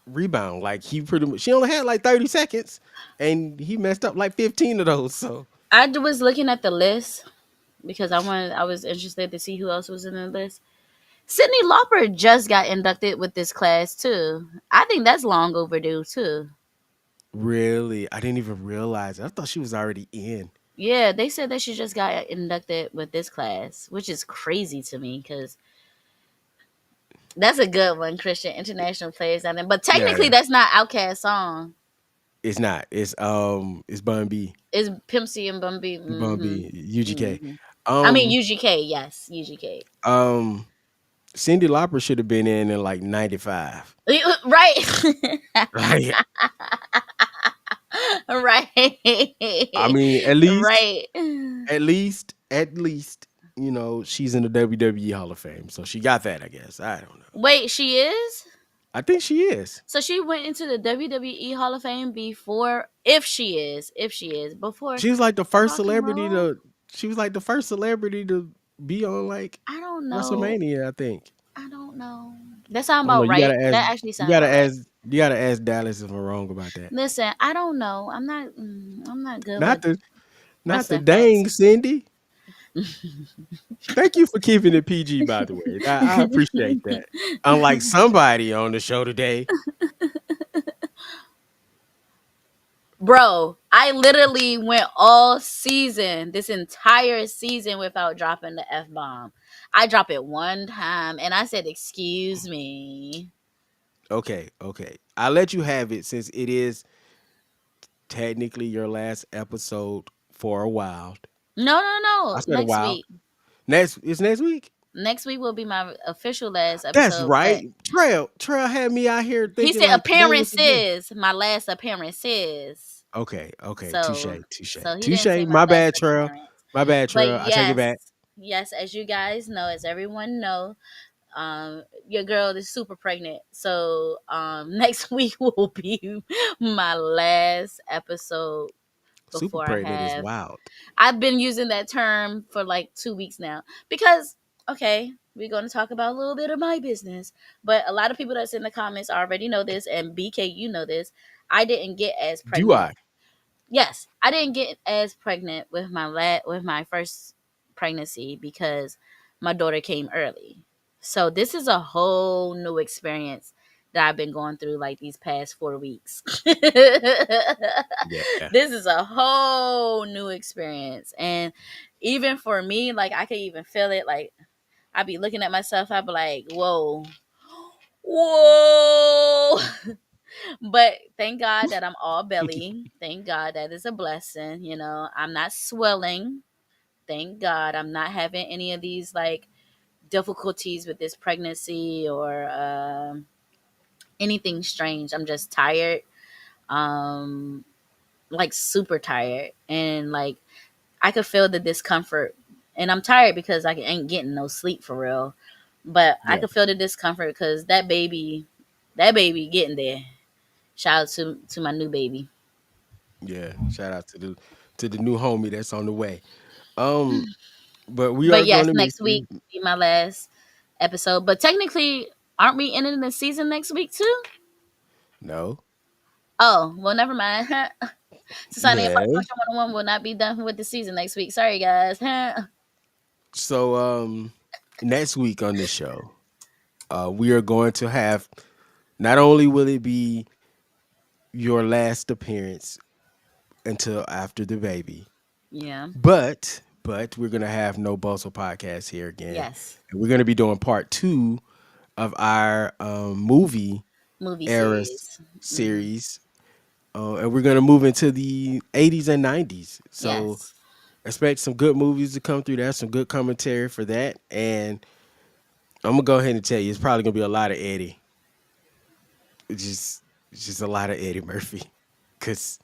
rebound. Like he pretty much, she only had like 30 seconds, and he messed up like 15 of those. So I was looking at the list because I was interested to see who else was in the list. Sydney Lauper just got inducted with this class too. I think that's long overdue too. Really? I didn't even realize it. I thought she was already in. Yeah, they said that she just got inducted with this class, which is crazy to me because that's a good one, Christian International Players out there. But Yeah, technically, that's not Outkast song. it's not. It's Bun B. It's Pimp C and Bun B. Bun B. UGK. Hmm. I mean Um UGK, yes, UGK. um Cindy Lauper should have been in like 95. Right, Like, right, I mean, right. at least, she's in the WWE Hall of Fame. So she got that, I guess. I don't know. Wait, she is. I think she is. So she went into the WWE Hall of Fame before, if she is before She was like the first Rock and celebrity Roll. to she was like the first celebrity to be on like I don't know. WrestleMania, I think. I don't know. That sound I don't know. about right. That actually You sound gotta about right. ask you gotta ask Dallas if I'm wrong about that. Listen, I don't know. I'm not good Not with the not the wrestling facts. dang Cindy. Thank you for keeping it PG, by the way. I appreciate that. Unlike somebody on the show today. Bro, I literally went all season, this entire season, without dropping the F bomb. I drop it one time and I said, "Excuse me." Okay, okay. I'll let you have it since it is technically your last episode for a while. No, no, I no. said a Next while. week. Next week? Next week will be my official last That's episode. But right. Trail had me out here he thinking said like today was the day. appearances. My last appearances. Okay, okay. Touche, So touche. so he didn't say Touche. my My last bad, Trail. appearance. My bad, But Trail. I take it back. yes, as you guys know, as everyone know, your girl is super pregnant. So next week will be my last episode Super before I pregnant is have. wild. I've been using that term for like 2 weeks now because okay, we're going to talk about a little bit of my business, but a lot of people that's in the comments already know this, and BK, you know this. I didn't get as Do pregnant. I? Yes, I didn't get as pregnant with with my first pregnancy because my daughter came early. So this is a whole new experience that I've been going through like these past 4 weeks. Yeah. This is a whole new experience, and even for me, like I could even feel it. Like I'd be looking at myself, I'd be like, "Whoa, whoa." But thank God that I'm all belly. Thank God that is a blessing. You know, I'm not swelling. Thank God I'm not having any of these like difficulties with this pregnancy or anything strange. I'm just tired, um, like super tired, and like I could feel the discomfort. And I'm tired because I ain't getting no sleep for real. But I Yeah. could feel the discomfort because that baby getting there. Shout out to my new baby. Yeah. Shout out to the new homie that's on the way. Um, but we But are yes, gonna miss next week you. will be my last episode. But technically, aren't we ending the season next week too? No. Oh, well, never mind. Society of Pop No. Culture 101 will not be done with the season next week. Sorry, guys. So next week on the show, we are going to have not only will it be your last appearance until after the baby, Yeah. but we're gonna have no Bustle podcast here again, Yes. and we're gonna be doing part two of our movie Movie era series. Hmm. series, and we're gonna move into the 80s and 90s. So Yes. expect some good movies to come through. There's some good commentary for that, and I'm gonna go ahead and tell you, it's probably gonna be a lot of Eddie. It's just a lot of Eddie Murphy, cause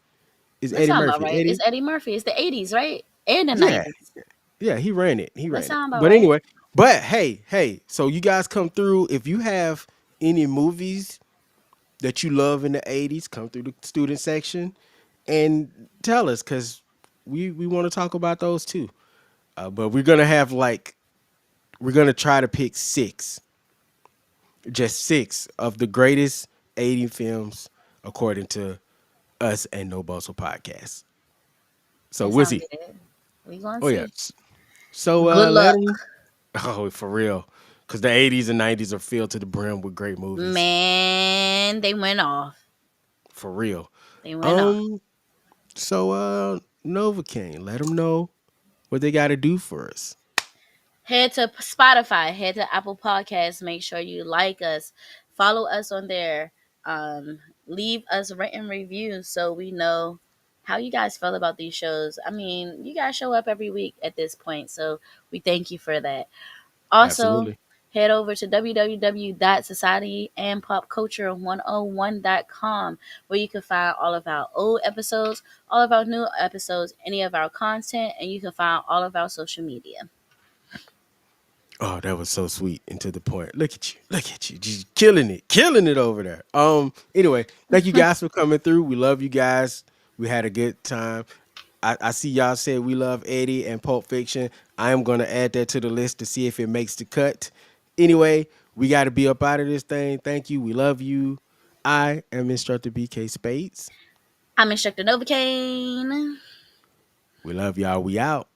it's That Eddie sound about Murphy. right. It's Eddie, Eddie Murphy. It's the 80s, right? And the yeah, 90s. yeah, he ran it. He That ran it. sound about But right. anyway, but hey, so you guys come through. If you have any movies that you love in the 80s, come through the student section and tell us, cause we want to talk about those too. But we're gonna have like we're gonna try to pick just six of the greatest 80 films according to us and No Bustle Podcast. So That we'll sound see. good. We gonna Oh yeah. see. So Good let luck. them. Oh, for real. Because the 80s and 90s are filled to the brim with great movies. Man, they went off. For real. They went off. Um. So Novocaine, let them know what they got to do for us. Head to Spotify, head to Apple Podcasts. Make sure you like us, follow us on there, leave us written reviews so we know how you guys feel about these shows. I mean, you guys show up every week at this point, so we thank you for that. Also, Absolutely. head over to www.societyandpopculture101.com where you can find all of our old episodes, all of our new episodes, any of our content, and you can find all of our social media. Oh, that was so sweet and to the point. Look at you, just killing it over there. Anyway, thank you guys for coming through. We love you guys. We had a good time. I see y'all said we love Eddie and Pulp Fiction. I am gonna add that to the list to see if it makes the cut. Anyway, we got to be up out of this thing. Thank you. We love you. I am Instructor BK Spades. I'm Instructor Novocaine. We love y'all. We out.